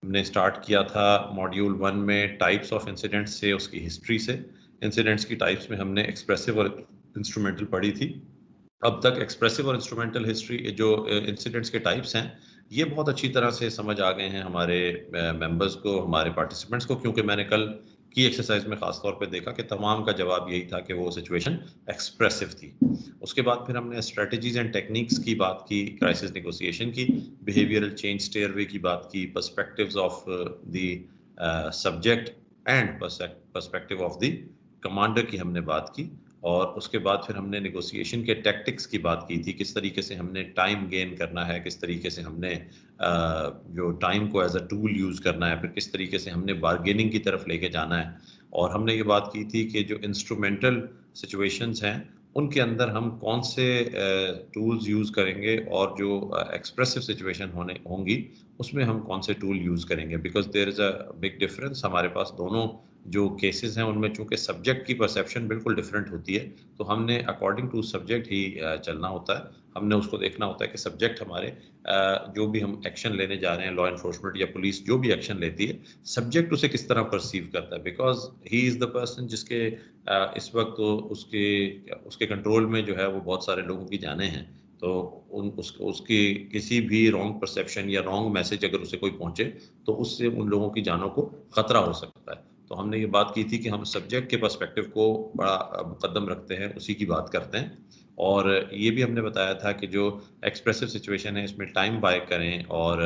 हमने स्टार्ट किया था मॉड्यूल 1 में टाइप्स ऑफ इंसिडेंट्स से, उसकी हिस्ट्री से। इंसिडेंट्स की टाइप्स में हमने एक्सप्रेसिव और इंस्ट्रूमेंटल पढ़ी थी। अब तक एक्सप्रेसिव और इंस्ट्रूमेंटल हिस्ट्री जो इंसिडेंट्स के टाइप्स हैं, ये बहुत अच्छी तरह से समझ आ गए हैं हमारे मेंबर्स को, हमारे पार्टिसिपेंट्स को, क्योंकि मैंने कल की एक्सरसाइज में खास तौर पे देखा कि तमाम का जवाब यही था कि वो सिचुएशन एक्सप्रेसिव थी। उसके बाद फिर हमने स्ट्रेटजीज एंड टेक्निक्स की बात की, क्राइसिस नेगोशिएशन की, बिहेवियरल चेंज स्टेयरवे की बात की, perspectives of the subject and perspective of the commander की हमने बात की। और उसके बाद फिर हमने नेगोशिएशन के टैक्टिक्स की बात की थी, किस तरीके से हमने टाइम गेन करना है, किस तरीके से हमने जो टाइम को एज अ टूल यूज़ करना है, फिर किस तरीके से हमने बार्गेनिंग की तरफ लेके जाना है। और हमने ये बात की थी कि जो इंस्ट्रूमेंटल सिचुएशंस हैं उनके अंदर हम कौन से टूल्स यूज़ करेंगे, और जो एक्सप्रेसिव सिचुएशन होंगी उसमें हम कौन से टूल यूज़ करेंगे, because there is a big difference. हमारे पास दोनों जो केसेस हैं उनमें चूंकि सब्जेक्ट की परसेप्शन बिल्कुल डिफरेंट होती है, तो हमने अकॉर्डिंग टू सब्जेक्ट ही चलना होता है। हमने उसको देखना होता है कि सब्जेक्ट हमारे जो भी हम एक्शन लेने जा रहे हैं, लॉ इन्फोर्समेंट या पुलिस जो भी एक्शन लेती है, सब्जेक्ट उसे किस तरह परसीव करता है, because he is the person जिसके इस वक्त तो उसके उसके कंट्रोल में जो है वो बहुत सारे लोगों की जानें हैं। तो उसकी किसी भी रॉन्ग परसेप्शन या रॉन्ग मैसेज अगर उसे कोई पहुंचे, तो उससे उन लोगों की जानों को खतरा हो सकता है। तो हमने ये बात की थी कि हम सब्जेक्ट के पर्सपेक्टिव को बड़ा मुकद्दम रखते हैं, उसी की बात करते हैं। और ये भी हमने बताया था कि जो एक्सप्रेसिव सिचुएशन है इसमें टाइम बाय करें, और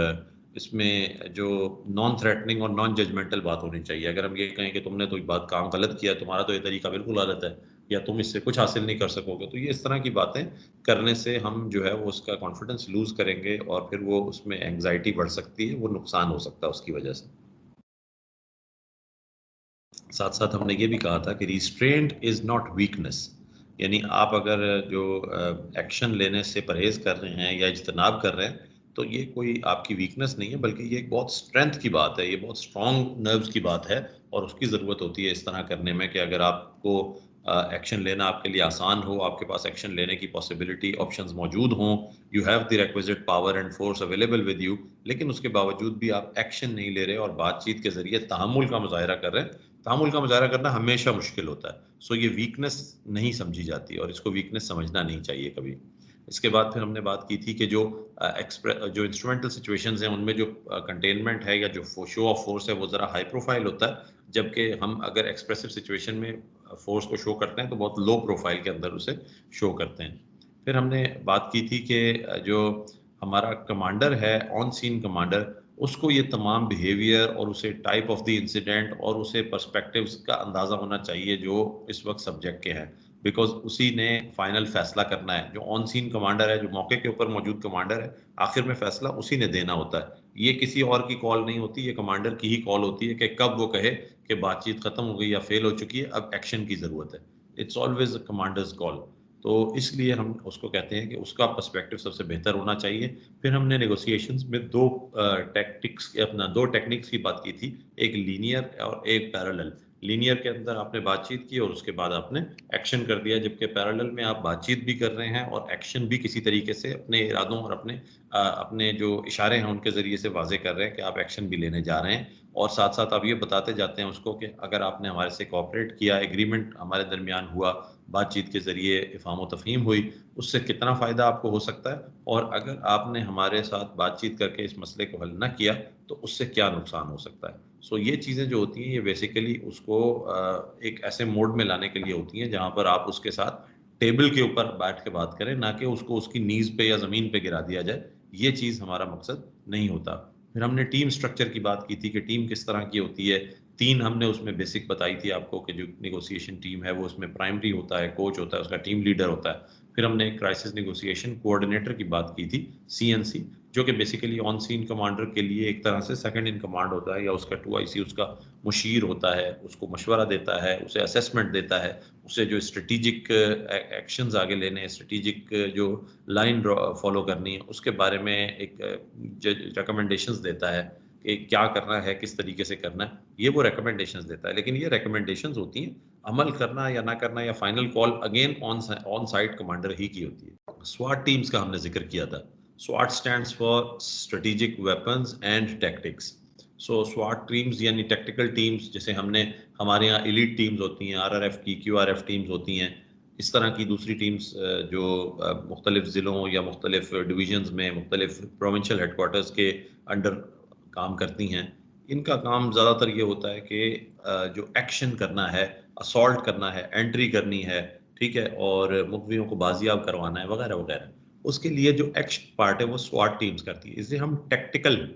इसमें जो नॉन थ्रेटनिंग और नॉन जजमेंटल बात होनी चाहिए। अगर हम ये कहें कि तुमने तो बात काम गलत किया, तुम्हारा तो ये तरीका बिल्कुल गलत है, या तुम इससे कुछ हासिल नहीं कर सकोगे, तो ये इस तरह की बातें करने से हम जो है वो उसका कॉन्फिडेंस लूज करेंगे, और फिर वो उसमें एंग्जाइटी बढ़ सकती है, वो नुकसान हो सकता है उसकी वजह से। साथ साथ हमने ये भी कहा था कि रिस्ट्रेंट इज नॉट वीकनेस, यानी आप अगर जो एक्शन लेने से परहेज कर रहे हैं या इज्तनाब कर रहे हैं, तो ये कोई आपकी वीकनेस नहीं है, बल्कि ये एक बहुत स्ट्रेंथ की बात है, ये बहुत स्ट्रॉन्ग नर्व्स की बात है। और उसकी ज़रूरत होती है इस तरह करने में कि अगर आपको एक्शन लेना आपके लिए आसान हो, आपके पास एक्शन लेने की पॉसिबिलिटी ऑप्शंस मौजूद हों, you have the requisite power and force available with you, लेकिन उसके बावजूद भी आप एक्शन नहीं ले रहे और बातचीत के ज़रिए तहम्मुल का मुजाहरा कर रहे हैं। तहम्मुल का मुजाहरा करना हमेशा मुश्किल होता है, सो ये वीकनेस नहीं समझी जाती, और इसको वीकनेस समझना नहीं चाहिए कभी। इसके बाद फिर हमने बात की थी कि जो जो इंस्ट्रूमेंटल सिचुएशंस हैं उनमें जो कंटेनमेंट है या जो शो ऑफ फोर्स है वो ज़रा हाई प्रोफाइल होता है, जबकि हम अगर एक्सप्रेसिव सिचुएशन में फोर्स को शो करते हैं तो बहुत लो प्रोफाइल के अंदर उसे शो करते हैं। फिर हमने बात की थी कि जो हमारा कमांडर है, ऑन सीन कमांडर, उसको ये तमाम बिहेवियर और उसे टाइप ऑफ द इंसिडेंट और उसे पर्सपेक्टिव्स का अंदाज़ा होना चाहिए जो इस वक्त सब्जेक्ट के हैं, बिकॉज उसी ने फाइनल फैसला करना है। जो ऑन सीन कमांडर है, जो मौके के ऊपर मौजूद कमांडर है, आखिर में फैसला उसी ने देना होता है। ये किसी और की कॉल नहीं होती, ये कमांडर की ही कॉल होती है कि कब वो कहे कि बातचीत खत्म हो गई या फेल हो चुकी है, अब एक्शन की ज़रूरत है। It's always a commanders call. तो इसलिए हम उसको कहते हैं कि उसका पर्सपेक्टिव सबसे बेहतर होना चाहिए। फिर हमने नेगोशिएशंस में दो टेक्निक्स की बात की थी, एक लीनियर और एक पैरेलल। लीनियर के अंदर आपने बातचीत की और उसके बाद आपने एक्शन कर दिया, जबकि पैरेलल में आप बातचीत भी कर रहे हैं और एक्शन भी किसी तरीके से अपने इरादों और अपने जो इशारे हैं उनके ज़रिए से वाज़े कर रहे हैं कि आप एक्शन भी लेने जा रहे हैं। और साथ साथ आप ये बताते जाते हैं उसको कि अगर आपने हमारे से कोऑपरेट किया, एग्रीमेंट हमारे दरमियान हुआ, बातचीत के ज़रिए इफ़हाम व तफ़हीम हुई, उससे कितना फ़ायदा आपको हो सकता है, और अगर आपने हमारे साथ बातचीत करके इस मसले को हल ना किया तो उससे क्या नुकसान हो सकता है। सो ये चीज़ें जो होती हैं ये बेसिकली उसको एक ऐसे मोड में लाने के लिए होती हैं जहाँ पर आप उसके साथ टेबल के ऊपर बैठ के बात करें, ना कि उसको उसकी नीज़ पे या ज़मीन पे गिरा दिया जाए। ये चीज़ हमारा मकसद नहीं होता। फिर हमने टीम स्ट्रक्चर की बात की थी कि टीम किस तरह की होती है। 3 हमने उसमें बेसिक बताई थी आपको कि जो नेगोशिएशन टीम है वो उसमें प्राइमरी होता है, कोच होता है, उसका टीम लीडर होता है। फिर हमने क्राइसिस नेगोशिएशन कोऑर्डिनेटर की बात की थी, सीएनसी, जो कि बेसिकली ऑन सीन कमांडर के लिए एक तरह से सेकंड इन कमांड होता है, या उसका 2IC उसका मुशीर होता है, उसको मशवरा देता है, उसे असेसमेंट देता है, उसे जो स्ट्रेटेजिक एक्शंस आगे लेने हैं, स्ट्रेटेजिक जो लाइन फॉलो करनी है उसके बारे में एक रिकमेंडेशंस देता है कि क्या करना है, किस तरीके से करना है, ये वो रिकमेंडेशंस देता है। लेकिन ये रिकमेंडेशंस होती हैं, अमल करना या ना करना या final call again on site commander ही की होती है। स्वाट टीम्स का हमने जिक्र किया था। SWAT stands for Strategic Weapons and Tactics. So स्वाट टीम्स यानी टेक्टिकल टीम्स, जैसे हमारे यहाँ एलीट टीम्स होती हैं, आरआरएफ की, क्यूआरएफ टीम्स होती हैं, इस तरह की दूसरी टीम्स जो मुख्तलिफ ज़िलों या मुख्तलिफ डिवीजन्स में मुख्तलिफ प्रोविंशियल हेडकोार्टर्स के अंडर काम करती हैं। इनका काम ज़्यादातर ये होता है कि जो एक्शन करना है, असॉल्ट करना है, एंट्री करनी है, ठीक है, और मुखबिरों को बाजियाब करवाना है वगैरह वगैरह। उसके लिए जो एक्शन पार्ट है वो स्वाट टीम्स करती है। इसे हम टेक्टिकल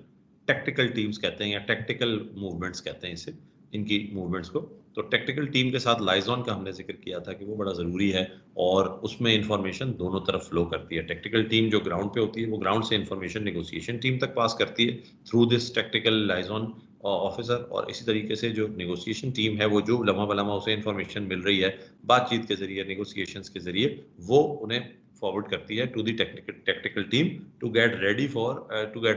टेक्टिकल टीम्स कहते हैं या टेक्टिकल मूवमेंट्स कहते हैं इसे, इनकी मूवमेंट्स को। तो टेक्टिकल टीम के साथ लाइजॉन का हमने जिक्र किया था कि वो बड़ा ज़रूरी है और उसमें इंफॉर्मेशन दोनों तरफ फ्लो करती है। टेक्टिकल टीम जो ग्राउंड पे होती है वो ग्राउंड से इंफॉर्मेशन नेगोशिएशन टीम तक पास करती है थ्रू दिस टेक्टिकल लाइजॉन ऑफिसर, और इसी तरीके से जो नेगोशिएशन टीम है वो जो लम्हा बलम्हा उसे इंफॉर्मेशन मिल रही है बातचीत के जरिए, नेगोशिएशंस के जरिए, वो उन्हें फॉरवर्ड करती है to the technical team to get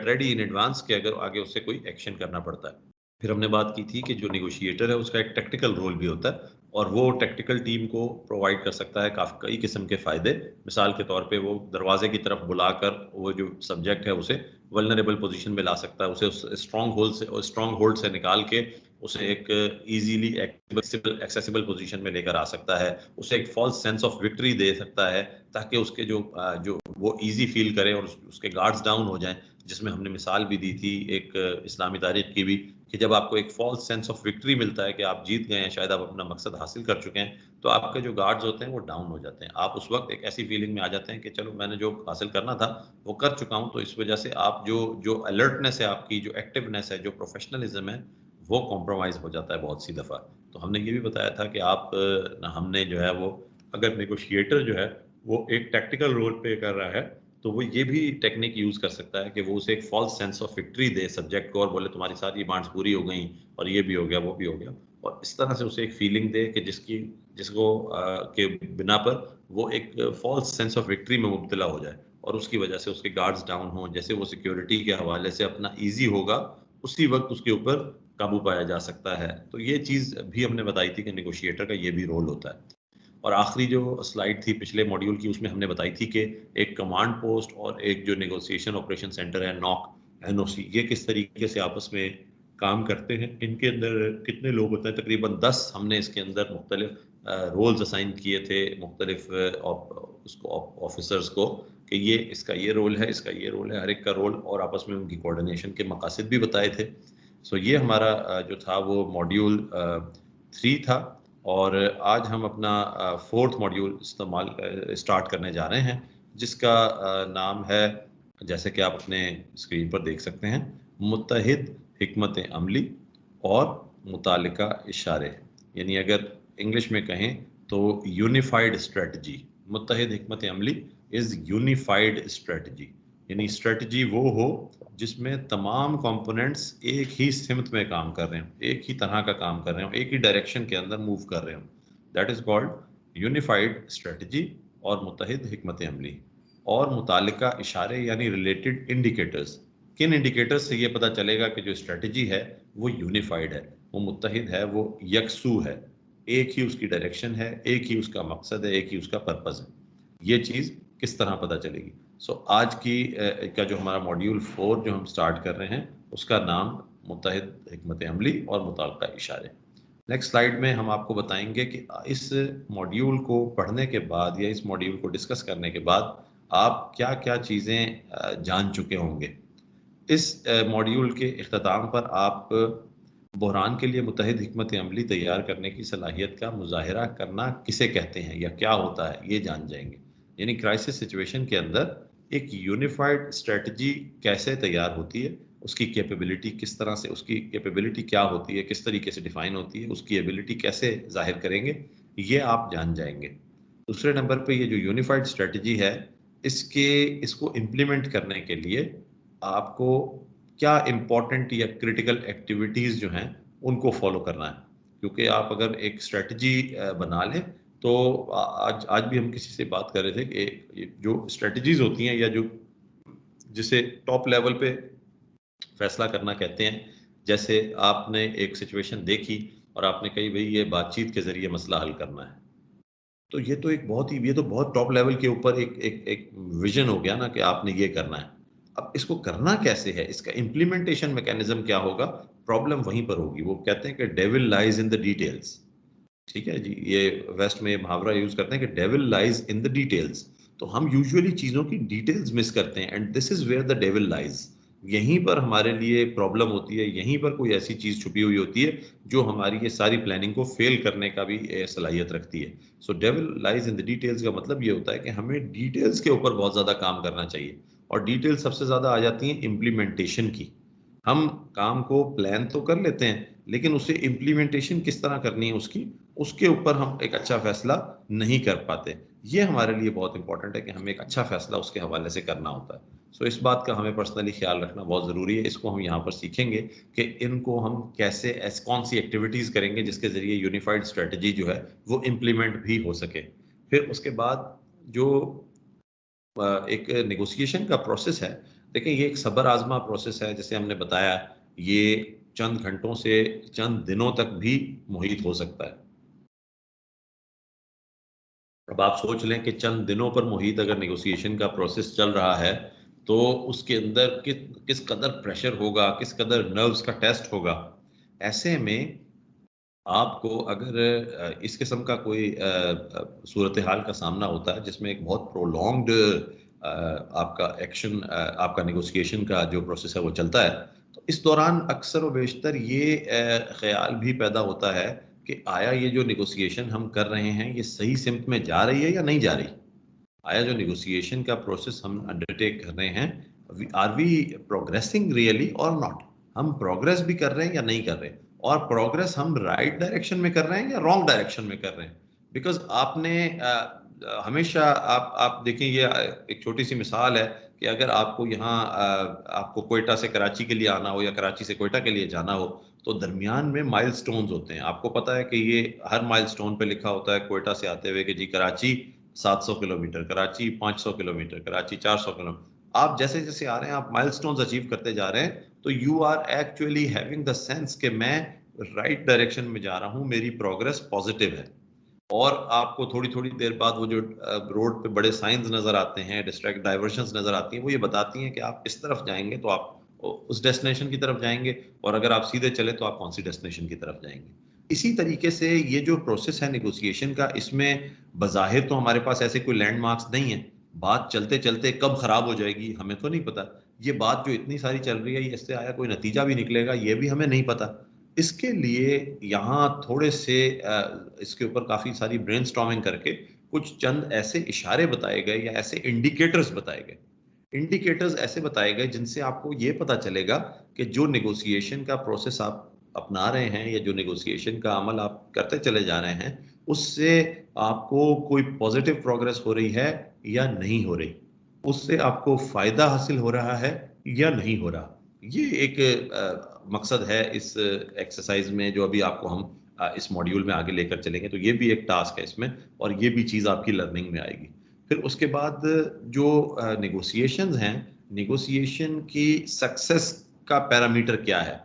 ready in advance कि अगर आगे उससे कोई एक्शन करना पड़ता है। फिर हमने बात की थी कि जो नेगोशिएटर है उसका एक टेक्टिकल रोल भी होता है और वो टेक्टिकल टीम को प्रोवाइड कर सकता है कई किस्म के फ़ायदे। मिसाल के तौर पे वो दरवाजे की तरफ बुलाकर वो जो सब्जेक्ट है उसे वल्नरेबल पोजीशन में ला सकता है, उसे उस स्ट्रॉन्ग होल्ड से निकाल के उसे एक इजीली एक्सेसिबल पोजीशन में लेकर आ सकता है, उसे एक फॉल्स सेंस ऑफ विक्ट्री दे सकता है ताकि उसके जो वो इजी फील करे और उसके गार्ड्स डाउन हो जाएं, जिसमें हमने मिसाल भी दी थी एक इस्लामी तारीख की भी, कि जब आपको एक फॉल्स सेंस ऑफ विक्ट्री मिलता है कि आप जीत गए हैं, शायद आप अपना मकसद हासिल कर चुके हैं, तो आपके जो गार्ड्स होते हैं वो डाउन हो जाते हैं। आप उस वक्त एक ऐसी फीलिंग में आ जाते हैं कि चलो मैंने जो हासिल करना था वो कर चुका हूं, तो इस वजह से आप जो जो अलर्टनेस है, आपकी जो एक्टिवनेस है, जो प्रोफेशनलिज्म है, वो कॉम्प्रोमाइज हो जाता है बहुत सी दफ़ा। तो हमने ये भी बताया था कि हमने जो है वो, अगर नेगोशिएटर जो है वो एक टैक्टिकल रोल प्ले कर रहा है, तो वो ये भी टेक्निक यूज़ कर सकता है कि वो उसे एक फ़ॉल्स सेंस ऑफ विक्ट्री दे सब्जेक्ट को और बोले तुम्हारी सारी डिमांड्स पूरी हो गई और ये भी हो गया, वो भी हो गया। और इस तरह से उसे एक फीलिंग दे कि जिसको के बिना पर वो एक फ़ॉल्स सेंस ऑफ विक्ट्री में मुब्तला हो जाए और उसकी वजह से उसके गार्ड्स डाउन हों। जैसे वो सिक्योरिटी के हवाले से अपना ईज़ी होगा, उसी वक़्त उसके ऊपर काबू पाया जा सकता है। तो ये चीज़ भी हमने बताई थी कि नेगोशिएटर का ये भी रोल होता है। और आखिरी जो स्लाइड थी पिछले मॉड्यूल की, उसमें हमने बताई थी कि एक कमांड पोस्ट और एक जो नेगोशिएशन ऑपरेशन सेंटर है नॉक, एनओसी, ये किस तरीके से आपस में काम करते हैं, इनके अंदर कितने लोग होते हैं। तकरीबन 10 हमने इसके अंदर मुख्तलिफ रोल्स असाइन किए थे मुख्तलिफ उसको ऑफिसर्स को कि ये इसका ये रोल है, इसका ये रोल है, हर एक का रोल, और आपस में उनकी कोऑर्डिनेशन के मकासद भी बताए थे। सो ये हमारा जो था वो मॉड्यूल 3 था और आज हम अपना फोर्थ मॉड्यूल स्टार्ट करने जा रहे हैं, जिसका नाम है, जैसे कि आप अपने स्क्रीन पर देख सकते हैं, मुत्तहिद हिकमत अमली और मुतालिका इशारे। यानी अगर इंग्लिश में कहें तो यूनिफाइड स्ट्रेटजी। मुत्तहिद हिकमत अमली इज यूनिफाइड स्ट्रेटजी, यानी स्ट्रेटजी वो हो जिसमें तमाम कंपोनेंट्स एक ही सिमत में काम कर रहे हो, एक ही तरह का काम कर रहे हो, एक ही डायरेक्शन के अंदर मूव कर रहे हो। That is called unified strategy और मुत्तहिद हिकमत अमली। और मुतालिका इशारे यानी रिलेटेड इंडिकेटर्स। किन इंडिकेटर्स से ये पता चलेगा कि जो स्ट्रेटजी है वो यूनिफाइड है, वो मुत्तहिद है, वो यकसू है, एक ही उसकी डायरेक्शन है, एक ही उसका मकसद है, एक ही उसका पर्पज है। ये चीज़ किस तरह पता चलेगी? आज का जो हमारा मॉड्यूल 4 जो हम स्टार्ट कर रहे हैं, उसका नाम मुत्तहिद हिकमत अमली और मुतालिका इशारे। नेक्स्ट स्लाइड में हम आपको बताएंगे कि इस मॉड्यूल को पढ़ने के बाद या इस मॉड्यूल को डिस्कस करने के बाद आप क्या-क्या चीज़ें जान चुके होंगे। इस मॉड्यूल के इख्तिताम पर आप बहरान के लिए मुत्तहिद हिकमत अमली तैयार करने की सलाहियत का मुज़ाहिरा करना किसे कहते हैं या क्या होता है, ये जान जाएंगे। यानी क्राइसिस सिचुएशन के अंदर एक यूनिफाइड स्ट्रेटजी कैसे तैयार होती है, उसकी कैपेबिलिटी किस तरह से, उसकी कैपेबिलिटी क्या होती है, किस तरीके से डिफाइन होती है, उसकी एबिलिटी कैसे जाहिर करेंगे, ये आप जान जाएंगे। दूसरे नंबर पे ये जो यूनिफाइड स्ट्रेटजी है, इसको इम्प्लीमेंट करने के लिए आपको क्या इम्पोर्टेंट या क्रिटिकल एक्टिविटीज़ जो हैं उनको फॉलो करना है। क्योंकि आप अगर एक स्ट्रेटजी बना लें, तो आज आज भी हम किसी से बात कर रहे थे कि ये जो स्ट्रेटजीज होती हैं या जो जिसे टॉप लेवल पे फैसला करना कहते हैं, जैसे आपने एक सिचुएशन देखी और आपने कही भाई ये बातचीत के जरिए मसला हल करना है, तो ये तो बहुत टॉप लेवल के ऊपर एक एक एक विजन हो गया ना कि आपने ये करना है। अब इसको करना कैसे है? इसका इम्प्लीमेंटेशन मैकेनिज़्म क्या होगा? प्रॉब्लम वहीं पर होगी। वो कहते हैं कि devil lies in the details. ठीक है जी, ये वेस्ट में मुहावरा यूज करते हैं कि devil lies in the details. तो हम यूजुअली चीजों की डिटेल्स मिस करते हैं, and this is where the devil lies. यहीं पर हमारे लिए प्रॉब्लम होती है, यहीं पर कोई ऐसी चीज छुपी हुई होती है जो हमारी ये सारी प्लानिंग को फेल करने का भी सलाहियत रखती है। So devil lies in the details का मतलब ये होता है कि हमें डिटेल्स के ऊपर बहुत ज्यादा काम करना चाहिए, और डिटेल्स सबसे ज्यादा आ जाती हैं इम्प्लीमेंटेशन की। हम काम को प्लान तो कर लेते हैं, लेकिन उसे इम्प्लीमेंटेशन किस तरह करनी है उसकी, उसके ऊपर हम एक अच्छा फैसला नहीं कर पाते। ये हमारे लिए बहुत इंपॉर्टेंट है कि हमें एक अच्छा फैसला उसके हवाले से करना होता है। सो इस बात का हमें पर्सनली ख्याल रखना बहुत ज़रूरी है। इसको हम यहाँ पर सीखेंगे कि इनको हम कैसे, ऐसी कौन सी एक्टिविटीज़ करेंगे जिसके ज़रिए यूनिफाइड स्ट्रेटजी जो है वो इम्प्लीमेंट भी हो सके। फिर उसके बाद जो एक नेगोशिएशन का प्रोसेस है, देखिए ये एक सब्र आज़मा प्रोसेस है। जैसे हमने बताया, ये चंद घंटों से चंद दिनों तक भी मुहित हो सकता है। अब आप सोच लें कि चंद दिनों पर मुहित अगर नेगोशिएशन का प्रोसेस चल रहा है, तो उसके अंदर किस कदर प्रेशर होगा, किस कदर नर्व्स का टेस्ट होगा। ऐसे में आपको अगर इस किस्म का कोई सूरत हाल का सामना होता है जिसमें एक बहुत प्रोलॉन्ग्ड आपका एक्शन, आपका नेगोशिएशन का जो प्रोसेस है वो चलता है, तो इस दौरान अक्सर व बेशतर ये ख्याल भी पैदा होता है कि आया ये जो नेगोशिएशन हम कर रहे हैं ये सही सिमत में जा रही है या नहीं जा रही। आया जो नेगोशिएशन का प्रोसेस हम अंडरटेक कर रहे हैं, आर वी प्रोग्रेसिंग रियली और नॉट। हम प्रोग्रेस भी कर रहे हैं या नहीं कर रहे हैं, और प्रोग्रेस हम राइट डायरेक्शन में कर रहे हैं या रॉन्ग डायरेक्शन में कर रहे हैं। बिकॉज आपने हमेशा आप देखें, ये एक छोटी सी मिसाल है कि अगर आपको यहाँ आपको कोयटा से कराची के लिए आना हो या कराची से कोयटा के लिए जाना हो, तो दरमियान में माइलस्टोन्स होते हैं। आपको पता है कि ये हर माइलस्टोन पे लिखा होता है कोयटा से आते हुए कि जी Karachi 700 kilometre, Karachi 500 kilometre, Karachi 400 kilometre. आप जैसे जैसे आ रहे हैं, आप माइलस्टोन्स अचीव करते जा रहे हैं, तो you are actually having the sense कि मैं राइट डायरेक्शन में जा रहा हूँ, मेरी प्रोग्रेस पॉजिटिव है। और आपको थोड़ी थोड़ी देर बाद वो जो रोड पे बड़े साइंस नजर आते हैं, डिस्ट्रैक्ट डाइवर्शंस नजर आती हैं, वो ये बताती हैं कि आप इस तरफ जाएंगे तो आप उस डेस्टिनेशन की तरफ जाएंगे, और अगर आप सीधे चले तो आप कौन सी डेस्टिनेशन की तरफ जाएंगे। इसी तरीके से ये जो प्रोसेस है नेगोशिएशन का, इसमें बज़ाहिर तो हमारे पास ऐसे कोई लैंडमार्क्स नहीं है। बात चलते चलते कब खराब हो जाएगी हमें तो नहीं पता। ये बात जो इतनी सारी चल रही है, ये इससे आया कोई नतीजा भी निकलेगा ये भी हमें नहीं पता। इसके लिए यहाँ थोड़े से इसके ऊपर काफ़ी सारी ब्रेनस्टॉर्मिंग करके कुछ चंद ऐसे इशारे बताए गए या ऐसे इंडिकेटर्स बताए गए। इंडिकेटर्स ऐसे बताए गए जिनसे आपको ये पता चलेगा कि जो नेगोशिएशन का प्रोसेस आप अपना रहे हैं या जो नेगोशिएशन का अमल आप करते चले जा रहे हैं, उससे आपको कोई पॉजिटिव प्रोग्रेस हो रही है या नहीं हो रही, उससे आपको फायदा हासिल हो रहा है या नहीं हो रहा। ये एक मकसद है इस एक्सरसाइज में जो अभी आपको हम इस मॉड्यूल में आगे लेकर चलेंगे। तो ये भी एक टास्क है इसमें, और ये भी चीज़ आपकी लर्निंग में आएगी। फिर उसके बाद जो नेगोशिएशंस हैं, नेगोशिएशन की सक्सेस का पैरामीटर क्या है,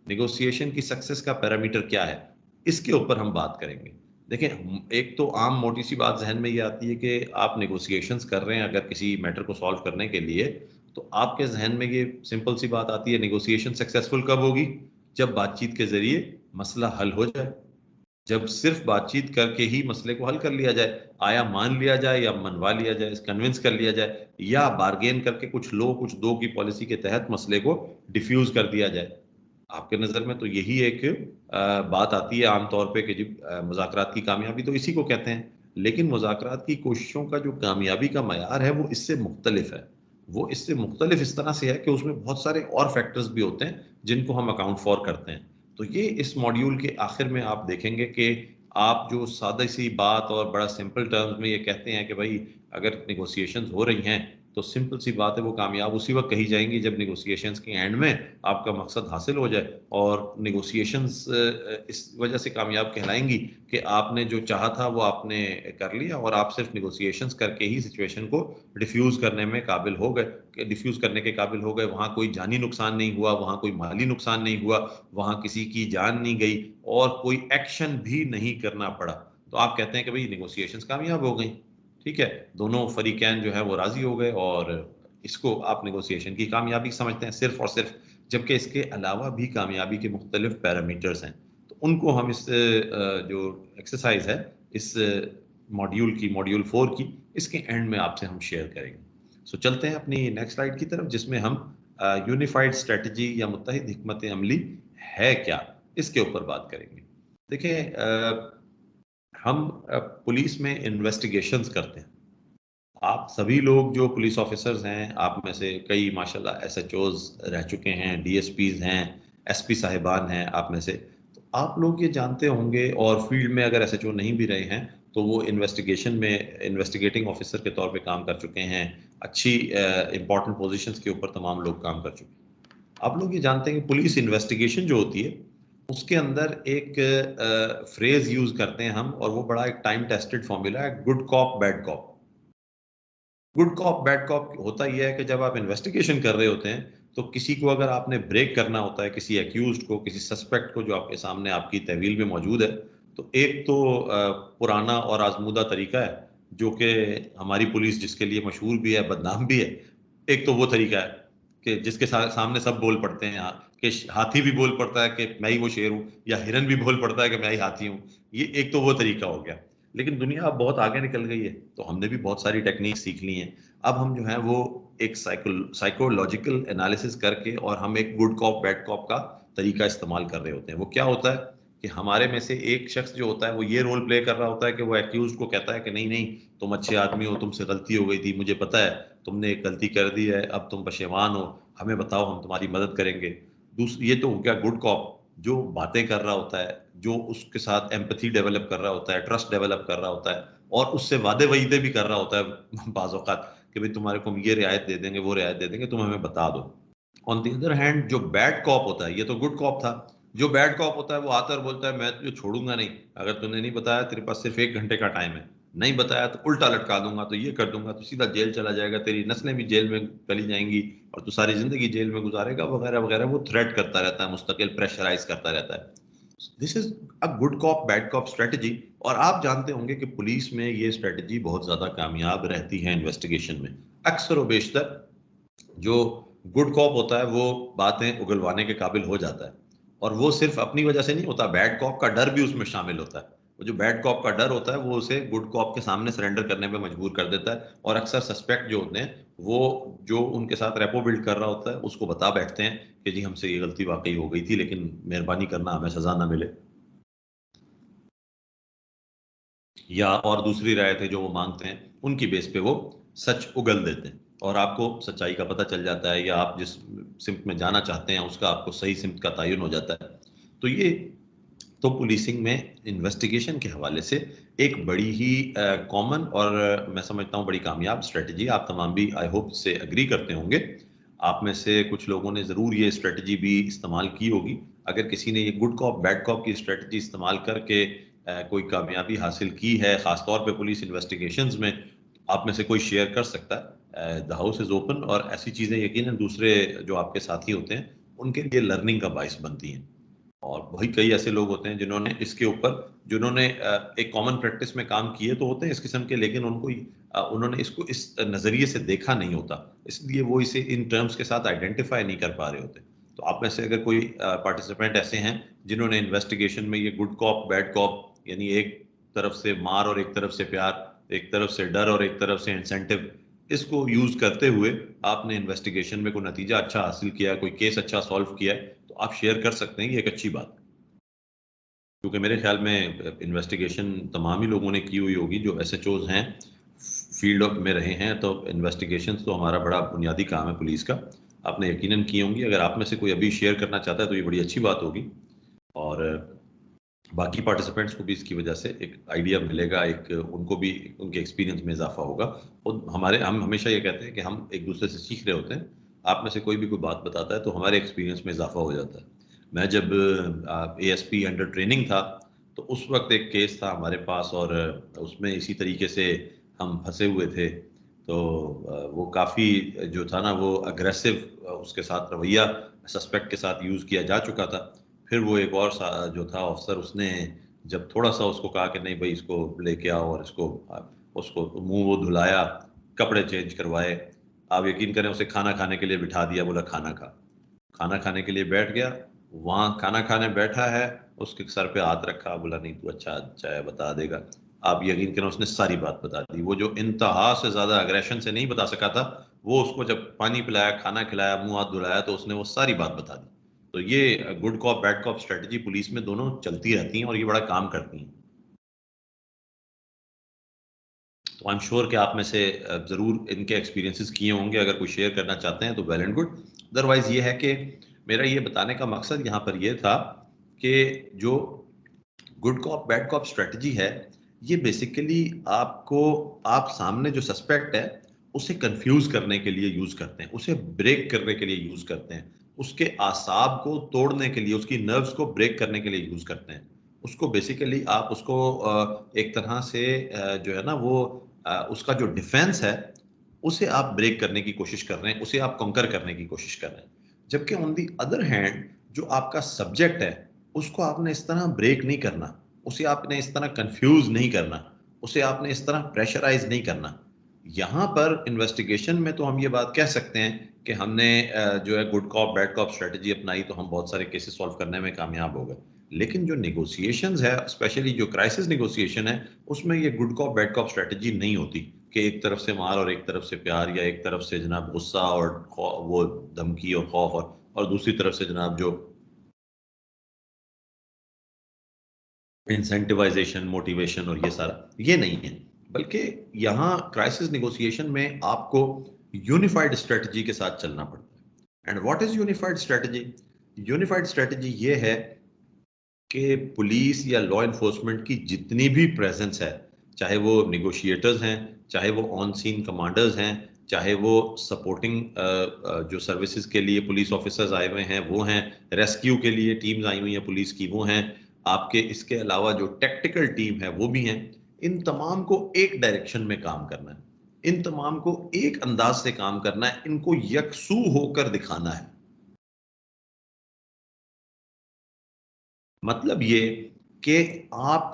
नेगोशिएशन की सक्सेस का पैरामीटर क्या है, इसके ऊपर हम बात करेंगे। देखें, एक तो आम मोटी सी बात जहन में ये आती है कि आप नेगोशिएशंस कर रहे हैं अगर किसी मैटर को सॉल्व करने के लिए, तो आपके जहन में ये सिंपल सी बात आती है, नेगोशिएशन सक्सेसफुल कब होगी? जब बातचीत के जरिए मसला हल हो जाए, जब सिर्फ बातचीत करके ही मसले को हल कर लिया जाए, आया मान लिया जाए या मनवा लिया जाए, कन्विंस कर लिया जाए, या बार्गेन करके कुछ लो कुछ दो की पॉलिसी के तहत मसले को डिफ्यूज कर दिया जाए। आपके नज़र में तो यही एक बात आती है आमतौर पे कि जी मुज़ाकरात की कामयाबी तो इसी को कहते हैं। लेकिन मुज़ाकरात की कोशिशों का जो कामयाबी का मयार है वो इससे मुख्तलिफ है। वो इससे मुख्तलिफ इस तरह से है कि उसमें बहुत सारे और फैक्टर्स भी होते हैं जिनको हम अकाउंट फॉर करते हैं। तो ये इस मॉड्यूल के आखिर में आप देखेंगे कि आप जो सादा सी बात और बड़ा सिंपल टर्म्स में ये कहते हैं कि भाई अगर नेगोशिएशंस हो रही हैं, तो सिंपल सी बात है वो कामयाब उसी वक्त कही जाएंगी जब नेगोशिएशंस के एंड में आपका मकसद हासिल हो जाए। और नेगोशिएशंस इस वजह से कामयाब कहलाएंगी कि आपने जो चाहा था वो आपने कर लिया, और आप सिर्फ नेगोशिएशंस करके ही सिचुएशन को डिफ्यूज करने में काबिल हो गए, डिफ्यूज करने के काबिल हो गए। वहाँ कोई जानी नुकसान नहीं हुआ, वहाँ कोई माली नुकसान नहीं हुआ, वहाँ किसी की जान नहीं गई, और कोई एक्शन भी नहीं करना पड़ा। तो आप कहते हैं कि भाई नेगोशिएशंस कामयाब हो गई। ठीक है, दोनों फरीकैन जो है वो राजी हो गए, और इसको आप नेगोशिएशन की कामयाबी समझते हैं, सिर्फ और सिर्फ जबकि इसके अलावा भी कामयाबी के मुख्तलिफ पैरामीटर्स हैं। तो उनको हम इस जो एक्सरसाइज है, इस मॉड्यूल 4 की, इसके एंड में आपसे हम शेयर करेंगे। सो चलते हैं अपनी नेक्स्ट स्लाइड की तरफ, जिसमें हम यूनिफाइड स्ट्रेटजी या मुत्तहिद हिकमत अमली है क्या, इसके ऊपर बात करेंगे। देखिए, हम पुलिस में इन्वेस्टिगेशंस करते हैं। आप सभी लोग जो पुलिस ऑफिसर्स हैं, आप में से कई माशाल्लाह एसएचओज रह चुके हैं, डीएसपीज हैं, एसपी साहिबान हैं आप में से। तो आप लोग ये जानते होंगे, और फील्ड में अगर एसएचओ नहीं भी रहे हैं तो वो इन्वेस्टिगेशन में इन्वेस्टिगेटिंग ऑफिसर के तौर पे काम कर चुके हैं। अच्छी इंपॉर्टेंट पोजीशंस के ऊपर तमाम लोग काम कर चुके हैं। आप लोग ये जानते हैं कि पुलिस इन्वेस्टिगेशन जो होती है उसके अंदर एक फ्रेज यूज करते हैं हम, और वो बड़ा एक टाइम टेस्टेड फॉर्मूला है, good cop bad cop. Good cop bad cop होता ये है कि जब आप इन्वेस्टिगेशन कर रहे होते हैं तो किसी को अगर आपने ब्रेक करना होता है, किसी एक्यूज्ड को, किसी सस्पेक्ट को जो आपके सामने आपकी तहवील में मौजूद है, तो एक तो पुराना और आजमूदा तरीका है जो कि हमारी पुलिस जिसके लिए मशहूर भी है, बदनाम भी है। एक तो वो तरीका है कि जिसके सामने सब बोल पड़ते हैं, कि हाथी भी बोल पड़ता है कि मैं ही वो शेर हूँ, या हिरन भी बोल पड़ता है कि मैं ही हाथी हूँ। ये एक तो वो तरीका हो गया। लेकिन दुनिया अब बहुत आगे निकल गई है, तो हमने भी बहुत सारी टेक्निक सीख ली हैं। अब हम जो है वो एक साइकोलॉजिकल एनालिसिस करके, और हम एक गुड कॉप बैड कॉप का तरीका इस्तेमाल कर रहे होते हैं। वो क्या होता है कि हमारे में से एक शख्स जो होता है वो ये रोल प्ले कर रहा होता है कि वो एक्यूज को कहता है कि नहीं नहीं, तुम अच्छे आदमी हो, तुमसे गलती हो गई थी, मुझे पता है तुमने एक गलती कर दी है, अब तुम पशेमान हो, हमें बताओ, हम तुम्हारी मदद करेंगे। दूसरी, ये तो हो गया गुड कॉप, जो बातें कर रहा होता है, जो उसके साथ एम्पैथी डेवलप कर रहा होता है, ट्रस्ट डेवलप कर रहा होता है, और उससे वादे वईदे भी कर रहा होता है बाज़ औक़ात, कि भाई तुम्हारे को हम ये रियायत दे देंगे, वो रियायत दे देंगे, तुम हमें बता दो। ऑन द अदर हैंड जो बैड कॉप होता है, ये तो गुड कॉप था। जो बैड कॉप होता है वो आता है और बोलता है मैं तुझे छोड़ूंगा नहीं, अगर तूने नहीं बताया, तेरे पास सिर्फ 1 घंटे का टाइम है, नहीं बताया तो उल्टा लटका दूंगा, तो ये कर दूंगा, तो सीधा जेल चला जाएगा, तेरी नस्लें भी जेल में चली जाएंगी, और तू सारी जिंदगी जेल में गुजारेगा, वगैरह वगैरह। वो थ्रेट करता रहता है, मुस्तकिल प्रेशराइज करता रहता है। This is a good cop bad cop strategy. और आप जानते होंगे कि पुलिस में ये स्ट्रेटजी बहुत ज्यादा कामयाब रहती है इन्वेस्टिगेशन में। अक्सर व बेशतर जो गुड कॉप होता है वो बातें उगलवाने के काबिल हो जाता है, और वो सिर्फ अपनी वजह से नहीं होता, बैड कॉप का डर भी उसमें शामिल होता है। वो जो बैड कॉप का डर होता है वो उसे गुड कॉप के सामने सरेंडर करने पे मजबूर कर देता है, और अक्सर सस्पेक्ट जो होते हैं वो जो उनके साथ रेपो बिल्ड कर रहा होता है उसको बता बैठते हैं कि जी हमसे ये गलती वाकई हो गई थी, लेकिन मेहरबानी करना हमें सजा ना मिले, या और दूसरी रायतें जो वो मांगते हैं उनकी बेस पे वो सच उगल देते हैं, और आपको सच्चाई का पता चल जाता है, या आप जिस सिमत में जाना चाहते हैं उसका आपको सही सिमत का तयन हो जाता है। तो ये तो पुलिसिंग में इन्वेस्टिगेशन के हवाले से एक बड़ी ही कॉमन, और मैं समझता हूँ बड़ी कामयाब स्ट्रेटजी। आप तमाम भी आई होप से एग्री करते होंगे। आप में से कुछ लोगों ने ज़रूर ये स्ट्रेटजी भी इस्तेमाल की होगी। अगर किसी ने ये गुड कॉप बैड कॉप की स्ट्रेटजी इस्तेमाल करके कोई कामयाबी हासिल की है, ख़ासतौर पे पुलिस इन्वेस्टिगेशंस में, आप में से कोई शेयर कर सकता है। द हाउस इज़ ओपन, और ऐसी चीज़ें यकीनन दूसरे जो आपके साथी होते हैं उनके लिए लर्निंग का बायस बनती हैं। और वही कई ऐसे लोग होते हैं जिन्होंने इसके ऊपर, जिन्होंने एक कॉमन प्रैक्टिस में काम किए तो होते हैं इस किस्म के, लेकिन उन्होंने इसको इस नज़रिए से देखा नहीं होता, इसलिए वो इसे इन टर्म्स के साथ आइडेंटिफाई नहीं कर पा रहे होते। तो आप में से अगर कोई पार्टिसिपेंट ऐसे हैं जिन्होंने इन्वेस्टिगेशन में ये गुड कॉप बैड कॉप, यानी एक तरफ से मार और एक तरफ से प्यार, एक तरफ से डर और एक तरफ से इंसेंटिव, इसको यूज करते हुए आपने इन्वेस्टिगेशन में कोई नतीजा अच्छा हासिल किया, कोई केस अच्छा सॉल्व किया है, तो आप शेयर कर सकते हैं, ये एक अच्छी बात है। क्योंकि मेरे ख्याल में इन्वेस्टिगेशन तमाम ही लोगों ने की हुई होगी जो एसएचओज हैं, फील्ड में रहे हैं, तो इन्वेस्टिगेशन तो हमारा बड़ा बुनियादी काम है पुलिस का, आपने यकीनन की होंगी। अगर आप में से कोई अभी शेयर करना चाहता है तो ये बड़ी अच्छी बात होगी, और बाकी पार्टिसिपेंट्स को भी इसकी वजह से एक आइडिया मिलेगा, एक उनको भी उनके एक्सपीरियंस में इजाफा होगा। और हम हमेशा ये कहते हैं कि हम एक दूसरे से सीख रहे होते हैं। आप में से कोई भी कोई बात बताता है तो हमारे एक्सपीरियंस में इजाफा हो जाता है। मैं जब एएसपी अंडर ट्रेनिंग था, तो उस वक्त एक केस था हमारे पास, और उसमें इसी तरीके से हम फंसे हुए थे। तो वो काफ़ी जो था ना वो अग्रेसिव उसके साथ रवैया सस्पेक्ट के साथ यूज़ किया जा चुका था। फिर वो एक और जो था ऑफिसर, उसने जब थोड़ा सा उसको कहा कि नहीं भाई इसको लेके आओ, और इसको उसको मुंह वो धुलाया, कपड़े चेंज करवाए, आप यकीन करें उसे खाना खाने के लिए बिठा दिया, बोला खाना खा। खाना खाने के लिए बैठ गया, वहाँ खाना खाने बैठा है, उसके सर पे हाथ रखा, बोला नहीं तू अच्छा है बता देगा। आप यकीन करें उसने सारी बात बता दी। वो जो इंतहा से ज़्यादा अग्रेशन से नहीं बता सका था, वो उसको जब पानी पिलाया, खाना खिलाया, मुँह हाथ धुलाया तो उसने वो सारी बात बता दी। तो ये good cop, bad cop strategy police में दोनों चलती रहती हैं और ये बड़ा काम करती हैं। तो आई एम श्योर कि आप में से ज़रूर इनके एक्सपीरियंसेस किए होंगे। अगर कोई शेयर करना चाहते हैं तो वेल एंड गुड। अदरवाइज़ ये है कि मेरा ये बताने का मकसद यहाँ पर ये था कि जो good cop bad cop strategy है, ये बेसिकली आपको, आप सामने जो सस्पेक्ट है उसे कंफ्यूज करने के लिए यूज करते हैं, उसे ब्रेक करने के लिए यूज करते हैं, उसके आसाब को तोड़ने के लिए, उसकी नर्व्स को ब्रेक करने के लिए यूज करते हैं। उसको बेसिकली आप उसको एक तरह से जो है ना वो उसका जो डिफेंस है उसे आप ब्रेक करने की कोशिश कर रहे हैं, उसे आप कंकर करने की कोशिश कर रहे हैं। जबकि ऑन दी अदर हैंड जो आपका सब्जेक्ट है उसको आपने इस तरह ब्रेक नहीं करना, उसे आपने इस तरह कंफ्यूज नहीं करना, उसे आपने इस तरह प्रेशराइज नहीं करना। यहाँ पर इन्वेस्टिगेशन में तो हम ये बात कह सकते हैं कि हमने जो है good cop bad cop strategy अपनाई तो हम बहुत सारे केसेस सॉल्व करने में कामयाब हो गए। लेकिन जो नेगोशिएशंस है, स्पेशली जो क्राइसिस नेगोशिएशन है, उसमें ये good cop bad cop strategy नहीं होती कि एक तरफ से मार और एक तरफ से प्यार, या एक तरफ से जनाब गुस्सा और वो धमकी और खौफ, और दूसरी तरफ से जनाब जो इंसेंटिवाइजेशन, मोटिवेशन और ये सारा, ये नहीं है। बल्कि यहाँ क्राइसिस नेगोशिएशन में आपको यूनिफाइड स्ट्रेटजी के साथ चलना पड़ता है। And what is unified strategy? Unified strategy ये है कि पुलिस या लॉ इन्फोर्समेंट की जितनी भी प्रेजेंस है, चाहे वो निगोशिएटर्स हैं, चाहे वो ऑन सीन कमांडर्स हैं, चाहे वो सपोर्टिंग जो सर्विसेज के लिए पुलिस ऑफिसर्स आए हुए हैं वो हैं, रेस्क्यू के लिए टीम्स आई हुई हैं पुलिस की वो हैं, आपके इसके अलावा जो टेक्टिकल टीम है वो भी हैं। इन तमाम को एक डायरेक्शन में काम करना है, इन तमाम को एक अंदाज से काम करना है, इनको यकसू होकर दिखाना है। मतलब ये कि आप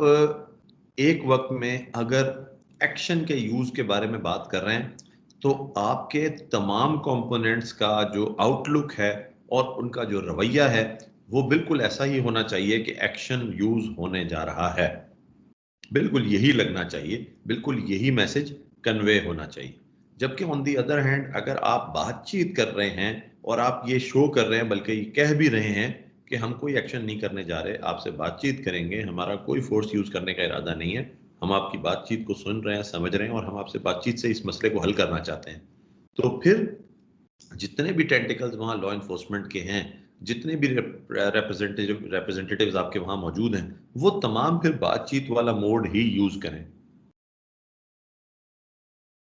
एक वक्त में अगर एक्शन के यूज के बारे में बात कर रहे हैं तो आपके तमाम कंपोनेंट्स का जो आउटलुक है और उनका जो रवैया है वो बिल्कुल ऐसा ही होना चाहिए कि एक्शन यूज होने जा रहा है, बिल्कुल यही लगना चाहिए, बिल्कुल यही मैसेज कन्वे होना चाहिए। जबकि ऑन दी अदर हैंड अगर आप बातचीत कर रहे हैं और आप ये शो कर रहे हैं, बल्कि ये कह भी रहे हैं कि हम कोई एक्शन नहीं करने जा रहे, आपसे बातचीत करेंगे, हमारा कोई फोर्स यूज करने का इरादा नहीं है, हम आपकी बातचीत को सुन रहे हैं, समझ रहे हैं और हम आपसे बातचीत से इस मसले को हल करना चाहते हैं, तो फिर जितने भी टेंटिकल्स वहाँ लॉ इन्फोर्समेंट के हैं, जितने भी रिप्रेजेंटेटिव्स आपके वहाँ मौजूद हैं, वो तमाम फिर बातचीत वाला मोड ही यूज करें।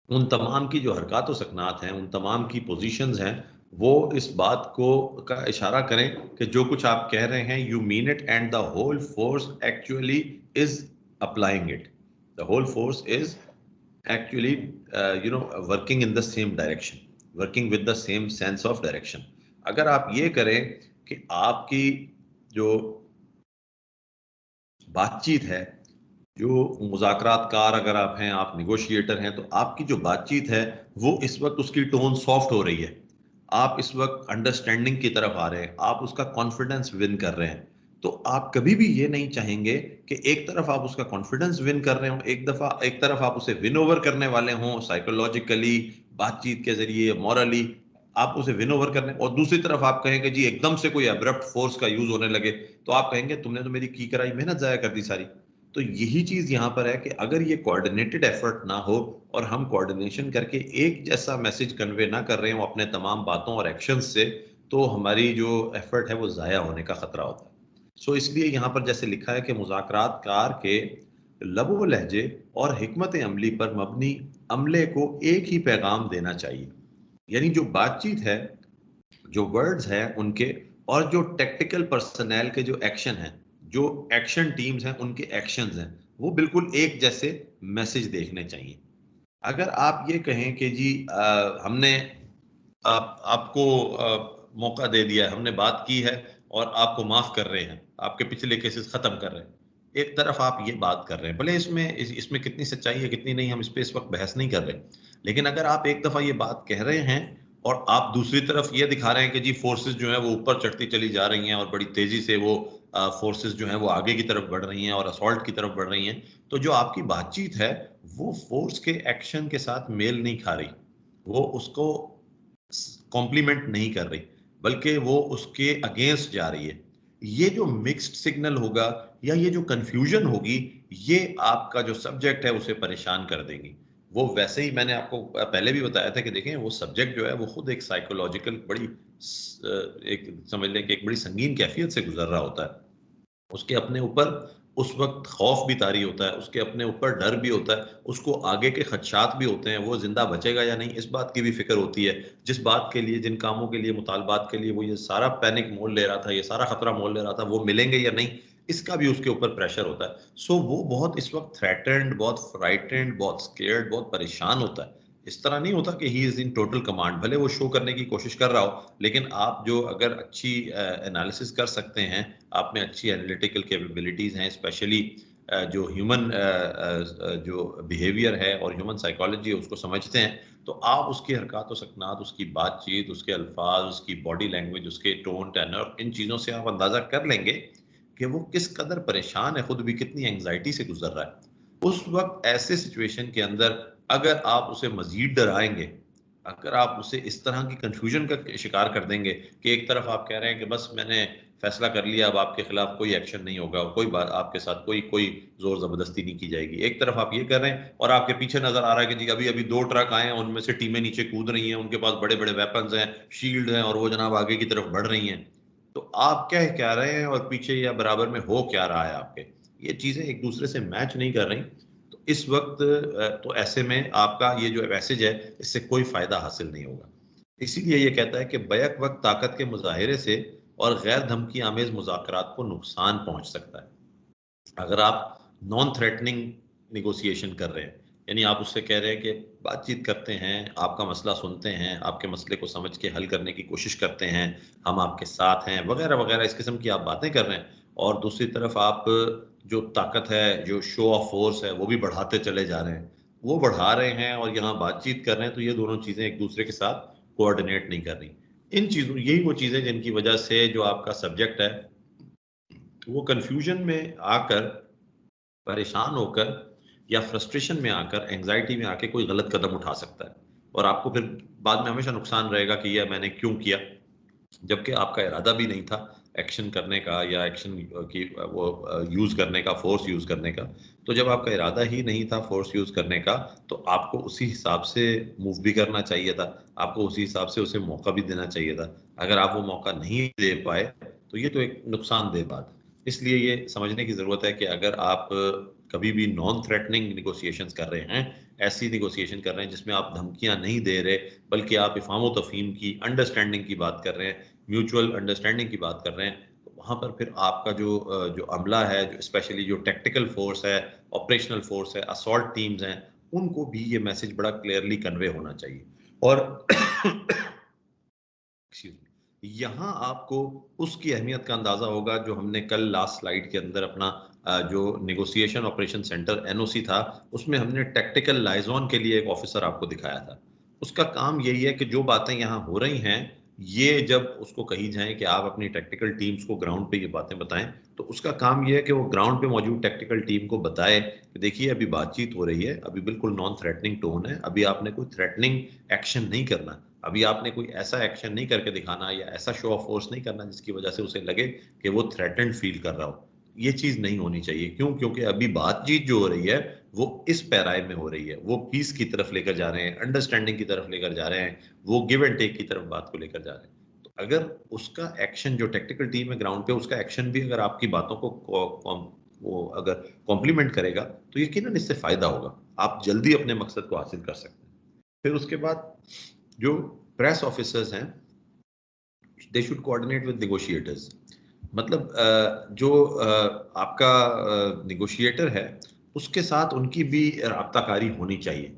उन तमाम की जो हरकत व सकनात हैं, उन तमाम की पोजीशंस हैं, वो इस बात को का इशारा करें कि जो कुछ आप कह रहे हैं you mean it, and the whole force actually is applying it, the whole force is actually working in the same direction, working with the same sense of direction। अगर आप ये करें कि आपकी जो बातचीत है, जो मुज़ाकरातकार अगर आप हैं, आप नेगोशिएटर हैं, तो आपकी जो बातचीत है वो इस वक्त उसकी टोन सॉफ्ट हो रही है, आप इस वक्त अंडरस्टैंडिंग की तरफ आ रहे हैं, आप उसका कॉन्फिडेंस विन कर रहे हैं। तो आप कभी भी ये नहीं चाहेंगे कि एक तरफ आप उसका कॉन्फिडेंस विन कर रहे हो, एक तरफ आप उसे विन ओवर करने वाले हों साइकोलॉजिकली, बातचीत के जरिए, मॉरली आप उसे विन ओवर करने, और दूसरी तरफ आप कहेंगे जी एकदम से कोई अब्रप्ट फोर्स का यूज होने लगे, तो आप कहेंगे तुमने तो मेरी की कराई मेहनत जाया कर दी सारी। तो यही चीज यहाँ पर है कि अगर ये कोऑर्डिनेटेड एफर्ट ना हो और हम कोऑर्डिनेशन करके एक जैसा मैसेज कन्वे ना कर रहे हो अपने तमाम बातों और एक्शंस से, तो हमारी जो एफर्ट है वो जाया होने का खतरा होता है। सो इसलिए यहाँ पर जैसे लिखा है कि मुज़ाकरात कार के लबो लहजे और हिकमत अमली पर मबनी अमले को एक ही पैगाम देना चाहिए। यानी जो बातचीत है, जो वर्ड्स हैं उनके, और जो टेक्टिकल पर्सनल के जो एक्शन हैं, जो एक्शन टीम्स हैं उनके एक्शंस हैं, वो बिल्कुल एक जैसे मैसेज देखने चाहिए। अगर आप ये कहें कि जी हमने आपको मौका दे दिया है, हमने बात की है और आपको माफ कर रहे हैं, आपके पिछले केसेस खत्म कर रहे हैं, एक तरफ आप ये बात कर रहे हैं, भले इसमें कितनी सच्चाई है कितनी नहीं, हम इस पे इस वक्त बहस नहीं कर रहे, लेकिन अगर आप एक दफा ये बात कह रहे हैं और आप दूसरी तरफ ये दिखा रहे हैं कि जी फोर्सेस जो है वो ऊपर चढ़ती चली जा रही हैं और बड़ी तेजी से वो फोर्सेस जो है वो आगे की तरफ बढ़ रही हैं और असॉल्ट की तरफ बढ़ रही हैं, तो जो आपकी बातचीत है वो फोर्स के एक्शन के साथ मेल नहीं खा रही, वो उसको कॉम्प्लीमेंट नहीं कर रही, बल्कि वो उसके अगेंस्ट जा रही है। ये जो मिक्स्ड सिग्नल होगा या ये जो कंफ्यूजन होगी, ये आपका जो सब्जेक्ट है उसे परेशान कर देंगी। वो वैसे ही मैंने आपको पहले भी बताया था कि देखें वो सब्जेक्ट जो है वो खुद एक साइकोलॉजिकल बड़ी एक समझ लें कि एक बड़ी संगीन कैफियत से गुजर रहा होता है। उसके अपने ऊपर उस वक़्त खौफ भी तारी होता है, उसके अपने ऊपर डर भी होता है, उसको आगे के खदशात भी होते हैं, वो ज़िंदा बचेगा या नहीं, इस बात की भी फ़िक्र होती है। जिस बात के लिए, जिन कामों के लिए, मुतालबात के लिए वो ये सारा पैनिक मोल ले रहा था, ये सारा खतरा मोल ले रहा था, वो मिलेंगे या नहीं, इसका भी उसके ऊपर प्रेशर होता है। सो वो बहुत इस वक़्त थ्रेटन्ड, बहुत फ्राइटेंड, बहुत स्केयर्ड, बहुत परेशान होता है। इस तरह नहीं होता कि he is in total command, भले वो शो करने की कोशिश कर रहा हो, लेकिन आप जो अगर अच्छी एनालिसिस कर सकते हैं, आप में अच्छी एनालिटिकल कैपेबिलिटीज़ हैं, स्पेशली जो ह्यूमन जो बिहेवियर है और ह्यूमन साइकोलॉजी है उसको समझते हैं, तो आप उसकी हरकत व सकनात, उसकी बातचीत, उसके अल्फाज, उसकी बॉडी लैंग्वेज, उसके टोन, टेनर, इन चीज़ों से आप अंदाज़ा कर लेंगे कि वो किस कदर परेशान है, खुद भी कितनी एंग्जायटी से गुजर रहा है। उस वक़्त ऐसे सिचुएशन के अंदर अगर आप उसे मज़ीद डराएँगे, अगर आप उसे इस तरह की कन्फ्यूजन का शिकार कर देंगे कि एक तरफ आप कह रहे हैं कि बस मैंने फैसला कर लिया, अब आपके खिलाफ कोई एक्शन नहीं होगा, कोई बात आपके साथ कोई कोई ज़ोर ज़बरदस्ती नहीं की जाएगी। एक तरफ आप ये कर रहे हैं और आपके पीछे नज़र आ रहा है कि जी अभी-अभी 2 ट्रक आए हैं, उनमें से टीमें नीचे कूद रही हैं, उनके पास बड़े-बड़े वेपन्स हैं, शील्ड हैं और वो जनाब आगे की तरफ बढ़ रही हैं। तो आप कह क्या रहे हैं और पीछे या बराबर में हो क्या रहा है आपके? ये चीज़ें एक-दूसरे से मैच नहीं कर रही। तो इस वक़्त तो ऐसे में आपका ये जो मैसेज है, इससे कोई फ़ायदा हासिल नहीं होगा। इसीलिए ये कहता है कि बैक वक़्त ताकत के मुज़ाहिरे से और गैर धमकी आमेज़ मुज़ाकरात को नुकसान पहुँच सकता है। अगर आप नॉन थ्रेटनिंग नेगोशिएशन कर रहे हैं, यानी आप उससे कह रहे हैं कि बातचीत करते हैं, आपका मसला सुनते हैं, आपके मसले को समझ के हल करने की कोशिश करते हैं, हम आपके साथ हैं, वगैरह-वगैरह इस किस्म की आप बातें कर रहे हैं और दूसरी तरफ आप जो ताकत है, जो शो ऑफ फ़ोर्स है, वो भी बढ़ाते चले जा रहे हैं। वो बढ़ा रहे हैं और यहाँ बातचीत कर रहे हैं, तो ये दोनों चीज़ें एक-दूसरे के साथ कोऑर्डिनेट नहीं कर रही। इन चीज़ों यही वो चीज़ें जिनकी वजह से जो आपका सब्जेक्ट है, वो कन्फ्यूज़न में आकर परेशान होकर या फ्रस्ट्रेशन में आकर, एंग्ज़ायटी में आके कोई गलत कदम उठा सकता है और आपको फिर बाद में हमेशा नुकसान रहेगा कि ये मैंने क्यों किया? जबकि आपका इरादा भी नहीं था एक्शन करने का या एक्शन की वो यूज़ करने का, फ़ोर्स यूज़ करने का। तो जब आपका इरादा ही नहीं था फ़ोर्स यूज़ करने का, तो आपको उसी हिसाब से मूव भी करना चाहिए था। आपको उसी हिसाब से उसे मौका भी देना चाहिए था। अगर आप वो मौका नहीं दे पाए, तो ये तो एक नुकसानदेह बात है। इसलिए ये समझने की ज़रूरत है कि अगर आप कभी भी नॉन थ्रेटनिंग नेगोशिएशंस कर रहे हैं, ऐसी नेगोशिएशन कर रहे हैं जिसमें आप धमकियाँ नहीं दे रहे, बल्कि आप इफ़हाम-ओ-तफ़हीम की, अंडरस्टैंडिंग की बात कर रहे हैं, म्यूचुअल अंडरस्टैंडिंग की बात कर रहे हैं, तो वहाँ पर फिर आपका जो अमला है, जो स्पेशली जो टेक्टिकल फ़ोर्स है, ऑपरेशनल फ़ोर्स है, असॉल्ट टीम्स हैं, उनको भी ये मैसेज बड़ा क्लियरली कन्वे होना चाहिए। और एक्सक्यूज़ मी, यहाँ आपको उसकी अहमियत का अंदाज़ा होगा जो हमने कल लास्ट स्लाइड के अंदर अपना जो नेगोशिएशन ऑपरेशन सेंटर एनओसी था, उसमें हमने टैक्टिकल लाइज़ॉन के लिए एक ऑफ़िसर आपको दिखाया था। उसका काम यही है कि जो बातें यहाँ हो रही हैं, ये जब उसको कही जाएँ कि आप अपनी टैक्टिकल टीम्स को ग्राउंड पे ये बातें बताएँ, तो उसका काम ये है कि वो ग्राउंड पे मौजूद टैक्टिकल टीम को बताए कि देखिए अभी बातचीत हो रही है, अभी बिल्कुल नॉन थ्रेटनिंग टोन है, अभी आपने कोई थ्रेटनिंग एक्शन नहीं करना। अभी आपने कोई ऐसा एक्शन नहीं करके दिखाना या ऐसा शो ऑफ फोर्स नहीं करना जिसकी वजह से उसे लगे कि वो थ्रेटेंड फील कर रहा हो। ये चीज़ नहीं होनी चाहिए। क्यों? क्योंकि अभी बातचीत जो हो रही है, वो इस पैराए में हो रही है। वो पीस की तरफ लेकर जा रहे हैं, अंडरस्टैंडिंग की तरफ लेकर जा रहे हैं, वो गिव एंड टेक की तरफ बात को लेकर जा रहे हैं। तो अगर उसका एक्शन जो टेक्निकल टीम है ग्राउंड पे, उसका एक्शन भी अगर आपकी बातों को वो अगर कॉम्प्लीमेंट करेगा, तो यकीनन इससे फ़ायदा होगा। आप जल्दी अपने मकसद को हासिल कर सकते हैं। फिर उसके बाद जो प्रेस ऑफिसर्स हैं, they should coordinate with negotiators. मतलब जो आपका नेगोशिएटर है, उसके साथ उनकी भी राब्ताकारी होनी चाहिए,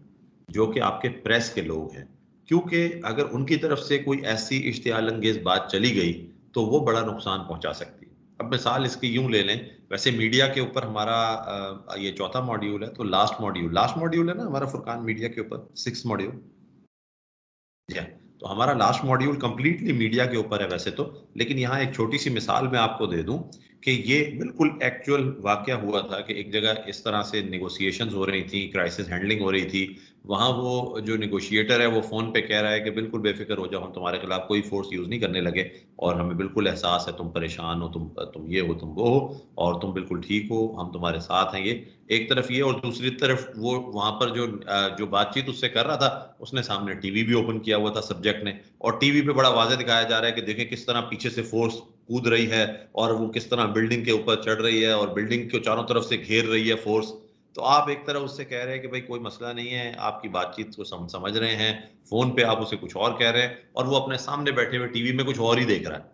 जो कि आपके प्रेस के लोग हैं। क्योंकि अगर उनकी तरफ से कोई ऐसी इश्तियाल अंगेज़ बात चली गई, तो वो बड़ा नुकसान पहुँचा सकती है। अब मिसाल इसकी यूँ ले लें, वैसे मीडिया के ऊपर हमारा ये चौथा मॉड्यूल है, तो लास्ट मॉड्यूल है ना हमारा फुरकान मीडिया के ऊपर, 6th मॉड्यूल? या तो हमारा लास्ट मॉड्यूल कंप्लीटली मीडिया के ऊपर है वैसे तो, लेकिन यहाँ एक छोटी सी मिसाल मैं आपको दे दूं कि ये बिल्कुल एक्चुअल वाकया हुआ था कि एक जगह इस तरह से नेगोशिएशंस हो रही थी, क्राइसिस हैंडलिंग हो रही थी। वहाँ वो जो नेगोशिएटर है वो फ़ोन पे कह रहा है कि बिल्कुल बेफिक्र हो जाओ, हम तुम्हारे खिलाफ कोई फोर्स यूज़ नहीं करने लगे, और हमें बिल्कुल एहसास है तुम परेशान हो, तुम ये हो, तुम वो हो, और तुम बिल्कुल ठीक हो, हम तुम्हारे साथ हैं। ये एक तरफ ये, और दूसरी तरफ वो वहाँ पर जो बातचीत उससे कर रहा था, उसने सामने टीवी भी ओपन किया हुआ था सब्जेक्ट ने, और टीवी पे बड़ा वाज़ेह दिखाया जा रहा है कि देखें किस तरह पीछे से फोर्स कूद रही है, और वो किस तरह बिल्डिंग के ऊपर चढ़ रही है, और बिल्डिंग को चारों तरफ से घेर रही है फोर्स। तो आप एक तरह उससे कह रहे हैं कि भाई कोई मसला नहीं है, आपकी बातचीत को समझ रहे हैं, फोन पे आप उसे कुछ और कह रहे हैं, और वो अपने सामने बैठे हुए टीवी में कुछ और ही देख रहा है।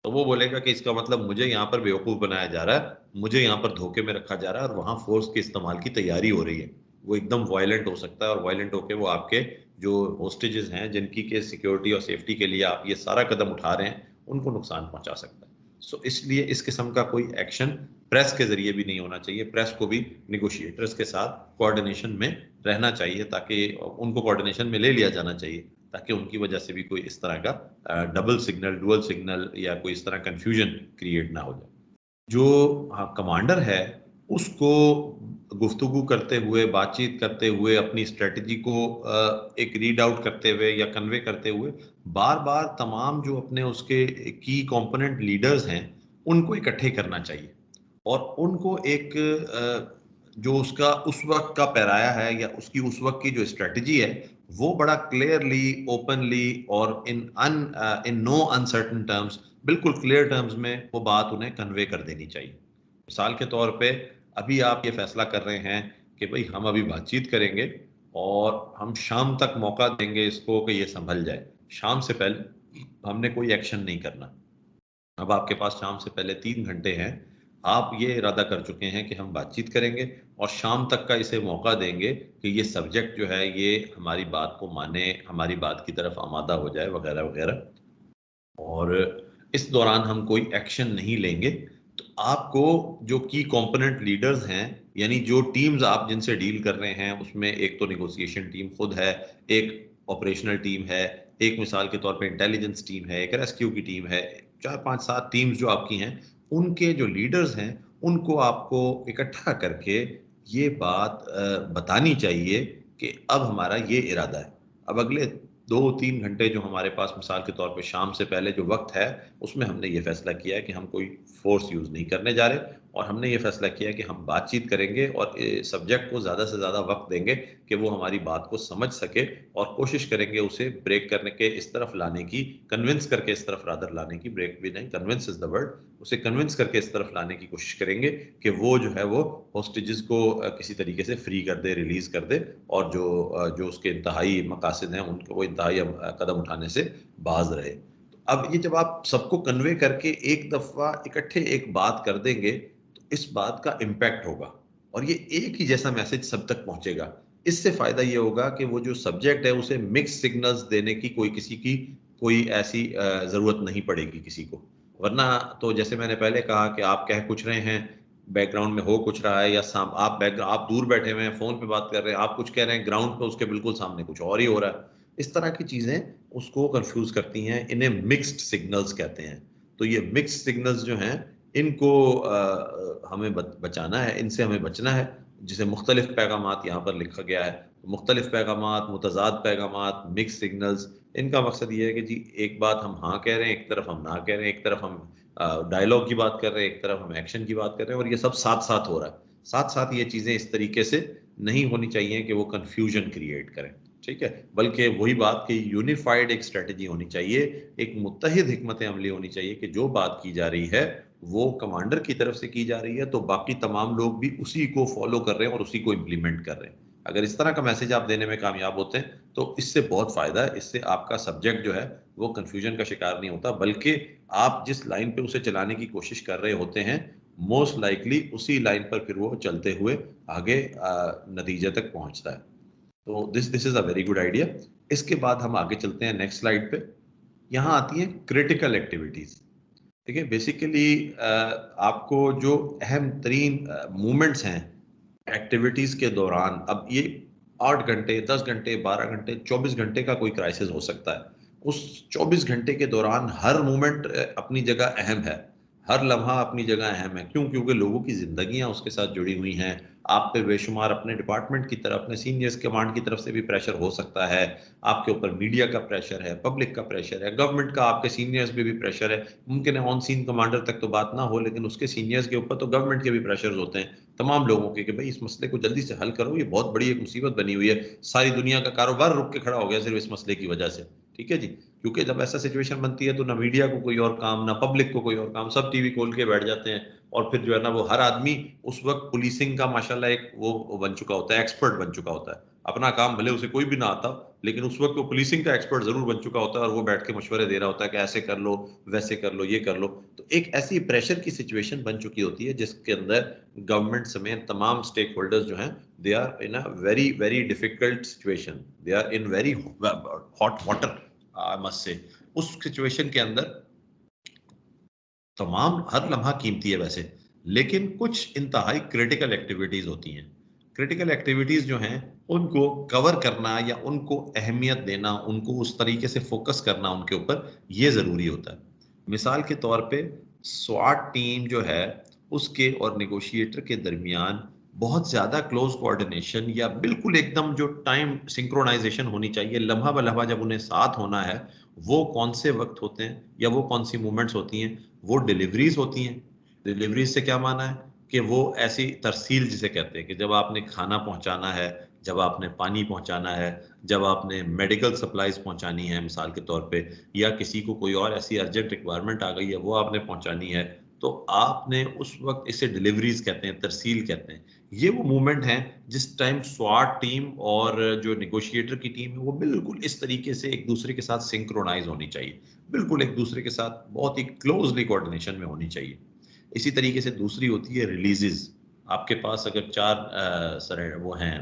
तो वो बोलेगा कि इसका मतलब मुझे यहाँ पर बेवकूफ़ बनाया जा रहा है, मुझे यहाँ पर धोखे में रखा जा रहा है, और वहाँ फ़ोर्स के इस्तेमाल की तैयारी हो रही है। वो एकदम वायलेंट हो सकता है, और वायलेंट होके वो आपके जो होस्टेजेस हैं, जिनकी के सिक्योरिटी और सेफ्टी के लिए आप ये सारा कदम उठा रहे हैं, उनको नुकसान पहुँचा सकता है। सो इसलिए इस किस्म का कोई एक्शन प्रेस के ज़रिए भी नहीं होना चाहिए। प्रेस को भी नेगोशिएटर्स के साथ कोऑर्डिनेशन में रहना चाहिए, ताकि उनको कोऑर्डिनेशन में ले लिया जाना चाहिए, ताकि उनकी वजह से भी कोई इस तरह का डबल सिग्नल, डुअल सिग्नल या कोई इस तरह कंफ्यूजन क्रिएट ना हो जाए। जो कमांडर है, उसको गुफ्तगू करते हुए, बातचीत करते हुए, अपनी स्ट्रेटजी को एक रीड आउट करते हुए या कन्वे करते हुए, बार-बार तमाम जो अपने उसके की कंपोनेंट लीडर्स हैं, उनको इकट्ठे करना चाहिए, और उनको एक जो उसका उस वक़्त का पैराया है या उसकी उस वक़्त की जो स्ट्रेटजी है, वो बड़ा क्लियरली, ओपनली और इन नो अनसर्टेन टर्म्स, बिल्कुल क्लियर टर्म्स में वो बात उन्हें कन्वे कर देनी चाहिए। मिसाल के तौर पे अभी आप ये फैसला कर रहे हैं कि भई हम अभी बातचीत करेंगे, और हम शाम तक मौका देंगे इसको कि ये सँभल जाए। शाम से पहले हमने कोई एक्शन नहीं करना। अब आपके पास शाम से पहले 3 घंटे हैं। आप ये इरादा कर चुके हैं कि हम बातचीत करेंगे, और शाम तक का इसे मौका देंगे कि ये सब्जेक्ट जो है ये हमारी बात को माने, हमारी बात की तरफ आमादा हो जाए, वगैरह-वगैरह। और इस दौरान हम कोई एक्शन नहीं लेंगे। तो आपको जो की कंपोनेंट लीडर्स हैं, यानी जो टीम्स आप जिनसे डील कर रहे हैं, उसमें एक तो नेगोशिएशन टीम खुद है, एक ऑपरेशनल टीम है, एक मिसाल के तौर पे इंटेलिजेंस टीम है, एक रेस्क्यू की टीम है, 4, 5, 7 टीम्स जो आपकी हैं, उनके जो लीडर्स हैं, उनको आपको इकट्ठा करके ये बात बतानी चाहिए कि अब हमारा ये इरादा है। अब अगले 2-3 घंटे जो हमारे पास मिसाल के तौर पे शाम से पहले जो वक़्त है, उसमें हमने ये फ़ैसला किया है कि हम कोई फ़ोर्स यूज़ नहीं करने जा रहे, और हमने ये फ़ैसला किया है कि हम बातचीत करेंगे, और सब्जेक्ट को ज़्यादा से ज़्यादा वक़्त देंगे कि वो हमारी बात को समझ सके, और कोशिश करेंगे उसे ब्रेक करने के इस तरफ लाने की, कन्विंस करके इस तरफ रादर लाने की, ब्रेक भी नहीं, कन्विंस इज़ द वर्ड, उसे कन्विंस करके इस तरफ लाने की कोशिश करेंगे कि वो जो है वो होस्टेजेस को किसी तरीके से फ्री कर दे, रिलीज़ कर दे, और जो उसके इंतहाई मकासद हैं, उनको वो इंतहाई कदम उठाने से बाज़ रहे। तो अब ये जब आप सबको कन्वे करके एक दफ़ा इकट्ठे एक बात कर देंगे, तो इस बात का इम्पैक्ट होगा, और ये एक ही जैसा मैसेज सब तक पहुँचेगा। इससे फ़ायदा ये होगा कि वो जो सब्जेक्ट है, उसे मिक्स्ड सिग्नल्स देने की कोई ऐसी ज़रूरत नहीं पड़ेगी किसी को। वरना तो जैसे मैंने पहले कहा कि आप कह कुछ रहे हैं, बैकग्राउंड में हो कुछ रहा है, या आप दूर बैठे हुए हैं, फ़ोन पे बात कर रहे हैं, आप कुछ कह रहे हैं, ग्राउंड पे उसके बिल्कुल सामने कुछ और ही हो रहा है। इस तरह की चीज़ें उसको कन्फ्यूज़ करती हैं, इन्हें मिक्स्ड सिग्नल्स कहते हैं। तो ये मिक्स्ड सिग्नल्स जो हैं, इनको हमें बचाना है, इनसे हमें बचना है, जिसे मुख्तलिफ़ पैगामात यहाँ पर लिखा गया है। मुख्तलिफ़ पैगामात, मुतज़ाद पैगामात, मिक्स्ड सिग्नल्स, इनका मकसद ये है कि जी एक बात हम हाँ कह रहे हैं, एक तरफ हम ना कह रहे हैं, एक तरफ हम डायलॉग की बात कर रहे हैं, एक तरफ हम एक्शन की बात कर रहे हैं, और ये सब साथ-साथ हो रहा है। साथ-साथ ये चीज़ें इस तरीके से नहीं होनी चाहिए कि वो कन्फ्यूजन क्रिएट करें, ठीक है? बल्कि वही बात कि यूनिफाइड एक स्ट्रैटेजी होनी चाहिए, एक मुत्तहिद हिकमत अमली होनी चाहिए कि जो बात की जा रही है, वो कमांडर की तरफ से की जा रही है, तो बाकी तमाम लोग भी उसी को फ़ॉलो कर रहे हैं और उसी को इम्प्लीमेंट कर रहे हैं। अगर इस तरह का मैसेज आप देने में कामयाब होते हैं, तो इससे बहुत फ़ायदा है। इससे आपका सब्जेक्ट जो है, वो कन्फ्यूजन का शिकार नहीं होता, बल्कि आप जिस लाइन पे उसे चलाने की कोशिश कर रहे होते हैं, मोस्ट लाइकली उसी लाइन पर फिर वो चलते हुए आगे नतीजे तक पहुँचता है। तो this is a very good idea. इसके बाद हम आगे चलते हैं नेक्स्ट स्लाइड पे। यहाँ आती हैं क्रिटिकल एक्टिविटीज़। देखिए बेसिकली आपको जो अहम तरीन मूवमेंट्स हैं एक्टिविटीज़ के दौरान, अब ये 8 घंटे, 10 घंटे, 12 घंटे, 24 घंटे का कोई क्राइसिस हो सकता है, उस 24 घंटे के दौरान हर मोमेंट अपनी जगह अहम है, हर लम्हा अपनी जगह अहम है। क्यों? क्योंकि लोगों की ज़िंदगियाँ उसके साथ जुड़ी हुई हैं। आप पे बेशुमार अपने डिपार्टमेंट की तरफ, अपने सीनियर्स कमांड की तरफ से भी प्रेशर हो सकता है। आपके ऊपर मीडिया का प्रेशर है, पब्लिक का प्रेशर है, गवर्नमेंट का आपके सीनियर्स पे भी प्रेशर है। मुमकिन है ऑन सीन कमांडर तक तो बात ना हो, लेकिन उसके सीनियर्स के ऊपर तो गवर्नमेंट के भी प्रेशर्स होते हैं, तमाम लोगों के, कि भई इस मसले को जल्दी से हल करो, ये बहुत बड़ी एक मुसीबत बनी हुई है। सारी दुनिया का कारोबार रुक के खड़ा हो गया सिर्फ़ इस मसले की वजह से। ठीक है जी? क्योंकि जब ऐसा सिचुएशन बनती है तो ना मीडिया को कोई और काम, ना पब्लिक को कोई और काम, सब टीवी खोल के बैठ जाते हैं और फिर जो है ना वो हर आदमी उस वक़्त पुलिसिंग का माशाल्लाह एक वो बन चुका होता है, एक्सपर्ट बन चुका होता है। अपना काम भले उसे कोई भी ना आता, लेकिन उस वक़्त वो पुलिसिंग का एक्सपर्ट ज़रूर बन चुका होता है और वो बैठ के मशवरे दे रहा होता है कि ऐसे कर लो, वैसे कर लो, ये कर लो। तो एक ऐसी प्रेशर की सिचुएशन बन चुकी होती है जिसके अंदर गवर्नमेंट समेत तमाम स्टेक होल्डर्स जो हैं, they are in a very, very difficult situation. They are in very hot water, I must say. उस सिचुएशन के अंदर तमाम हर लम्हा कीमती है वैसे, लेकिन कुछ इंतहाई क्रिटिकल एक्टिविटीज़ होती हैं। क्रिटिकल एक्टिविटीज़ जो हैं, उनको कवर करना या उनको अहमियत देना, उनको उस तरीके से फ़ोकस करना उनके ऊपर, ये ज़रूरी होता है। मिसाल के तौर पे स्वाट टीम जो है, उसके और नेगोशिएटर के दरमियान बहुत ज़्यादा क्लोज़ कोऑर्डिनेशन या बिल्कुल एकदम जो टाइम सिंक्रोनाइज़ेशन होनी चाहिए, लम्हा ब लम्हा जब उन्हें साथ होना है, वो कौन से वक़्त होते हैं या वो कौन-सी मूवमेंट्स होती हैं, वो डिलीवरीज़ होती हैं। डिलीवरीज़ से क्या माना है कि वो ऐसी तरसील जिसे कहते हैं कि जब आपने खाना पहुँचाना है, जब आपने पानी पहुँचाना है, जब आपने मेडिकल सप्लाइज़ पहुँचानी है मिसाल के तौर पे, या किसी को कोई और ऐसी अर्जेंट रिक्वायरमेंट आ गई है, वो आपने पहुँचानी है, तो आपने उस वक़्त, इसे डिलीवरीज़ कहते हैं, तरसील कहते हैं। ये वो मूवमेंट हैं जिस टाइम स्वाट टीम और जो नेगोशिएटर की टीम है, वो बिल्कुल इस तरीके से एक-दूसरे के साथ सिंक्रोनाइज़ होनी चाहिए। बिल्कुल एक-दूसरे के साथ बहुत ही क्लोज़ली कोऑर्डिनेशन में होनी चाहिए। इसी तरीके से दूसरी होती है रिलीज़ेज़। आपके पास अगर 4 सरे वो हैं,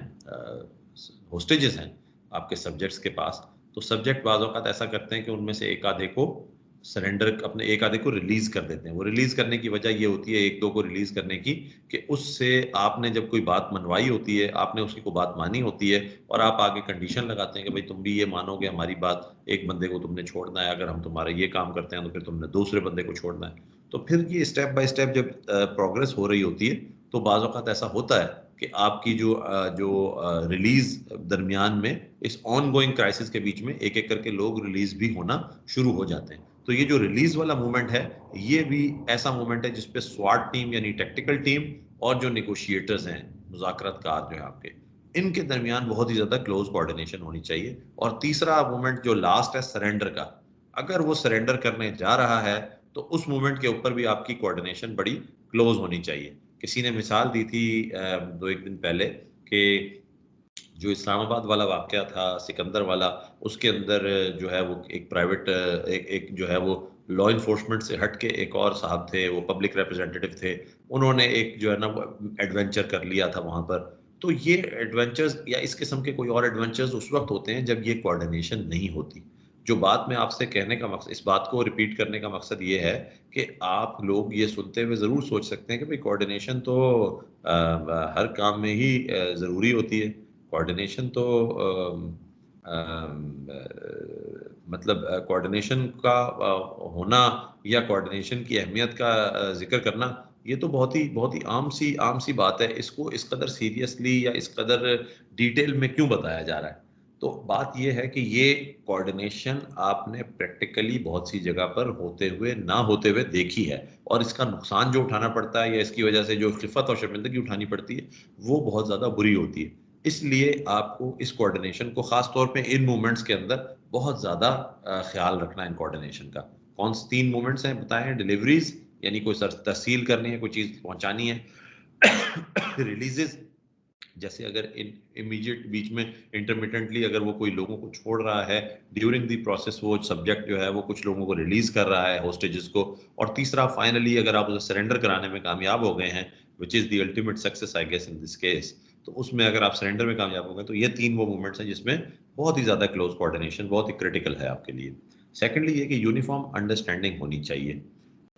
होस्टेजेस हैं आपके सब्जेक्ट्स के पास, तो सब्जेक्ट बाज़ औक़ात ऐसा करते हैं कि उनमें से 1 आधे को सरेंडर, अपने 1 आधे को रिलीज़ कर देते हैं। वो रिलीज़ करने की वजह ये होती है 1-2 को रिलीज़ करने की, कि उससे आपने जब कोई बात मनवाई होती है, आपने उसकी कोई बात मानी होती है और आप आगे कंडीशन लगाते हैं कि भई तुम भी ये मानोगे हमारी बात, एक बंदे को तुमने छोड़ना है, अगर हम तुम्हारा ये काम करते हैं तो फिर तुमने दूसरे बंदे को छोड़ना है। तो फिर ये स्टेप बाय स्टेप जब प्रोग्रेस हो रही होती है, तो बाज़ औक़ात ऐसा होता है कि आपकी जो रिलीज़ दरमियान में, इस ऑनगोइंग क्राइसिस के बीच में एक-एक करके लोग रिलीज़ भी होना शुरू हो जाते हैं। तो ये जो रिलीज़ वाला मूवमेंट है, ये भी ऐसा मूवमेंट है जिस पे स्वाट टीम यानी टेक्निकल टीम और जो नेगोशिएटर्स हैं, मुज़ाकरातकार जो हैं आपके, इनके दरमियान बहुत ही ज़्यादा क्लोज़ कोऑर्डिनेशन होनी चाहिए। और तीसरा मूवमेंट जो लास्ट है सरेंडर का, अगर वो सरेंडर करने जा रहा है, तो उस मूवमेंट के ऊपर भी आपकी कोऑर्डिनेशन बड़ी क्लोज़ होनी चाहिए। किसी ने मिसाल दी थी 2-1 दिन पहले कि जो इस्लामाबाद वाला वाक़या था, सिकंदर वाला, उसके अंदर जो है वो एक प्राइवेट एक एक जो है वो लॉ एनफोर्समेंट से हट के एक और साहब थे, वो पब्लिक रिप्रेजेंटेटिव थे। उन्होंने एक जो है ना वो एडवेंचर कर लिया था वहाँ पर। तो ये एडवेंचर्स या इस किस्म के कोई और एडवेंचर्स उस वक़्त होते हैं जब ये कोऑर्डिनेशन नहीं होती। जो बात मैं आपसे कहने का मकसद, इस बात को रिपीट करने का मकसद ये है कि आप लोग ये सुनते हुए ज़रूर सोच सकते हैं कि भई कोऑर्डिनेशन तो हर काम में ही ज़रूरी होती है। कोऑर्डिनेशन तो मतलब कोऑर्डिनेशन का होना या कोऑर्डिनेशन की अहमियत का ज़िक्र करना, ये तो बहुत ही आम सी बात है। इसको इस कदर सीरियसली या इस कदर डिटेल में क्यों बताया जा रहा है? तो बात ये है कि ये कोऑर्डिनेशन आपने प्रैक्टिकली बहुत सी जगह पर होते हुए, ना होते हुए देखी है, और इसका नुकसान जो उठाना पड़ता है या इसकी वजह से जो ख़िफ़्फ़त और शर्मिंदगी उठानी पड़ती है, वो बहुत ज़्यादा बुरी होती है। इसलिए आपको इस कोऑर्डिनेशन को ख़ास तौर पे इन मूवमेंट्स के अंदर बहुत ज़्यादा ख़्याल रखना है इन कोऑर्डिनेशन का। कौन से 3 मूवमेंट्स हैं बताए हैं? डिलीवरीज़ यानी कोई तहसील करनी है, कोई चीज़ पहुँचानी है। रिलीज़ेज़, जैसे अगर इन इमीडिएट बीच में इंटरमिटेंटली अगर वो कोई लोगों को छोड़ रहा है, ड्यूरिंग द प्रोसेस वो सब्जेक्ट जो है वो कुछ लोगों को रिलीज़ कर रहा है, होस्टेजेस को। और तीसरा फाइनली अगर आप उसे सरेंडर कराने में कामयाब हो गए हैं, which is the ultimate success I guess in this case, तो उसमें अगर आप सरेंडर में कामयाब हो गए, तो ये 3 वो मूवमेंट्स हैं जिसमें बहुत ही ज़्यादा क्लोज़ कोऑर्डिनेशन बहुत ही क्रिटिकल है आपके लिए। सेकंडली ये कि यूनिफ़ॉर्म अंडरस्टैंडिंग होनी चाहिए,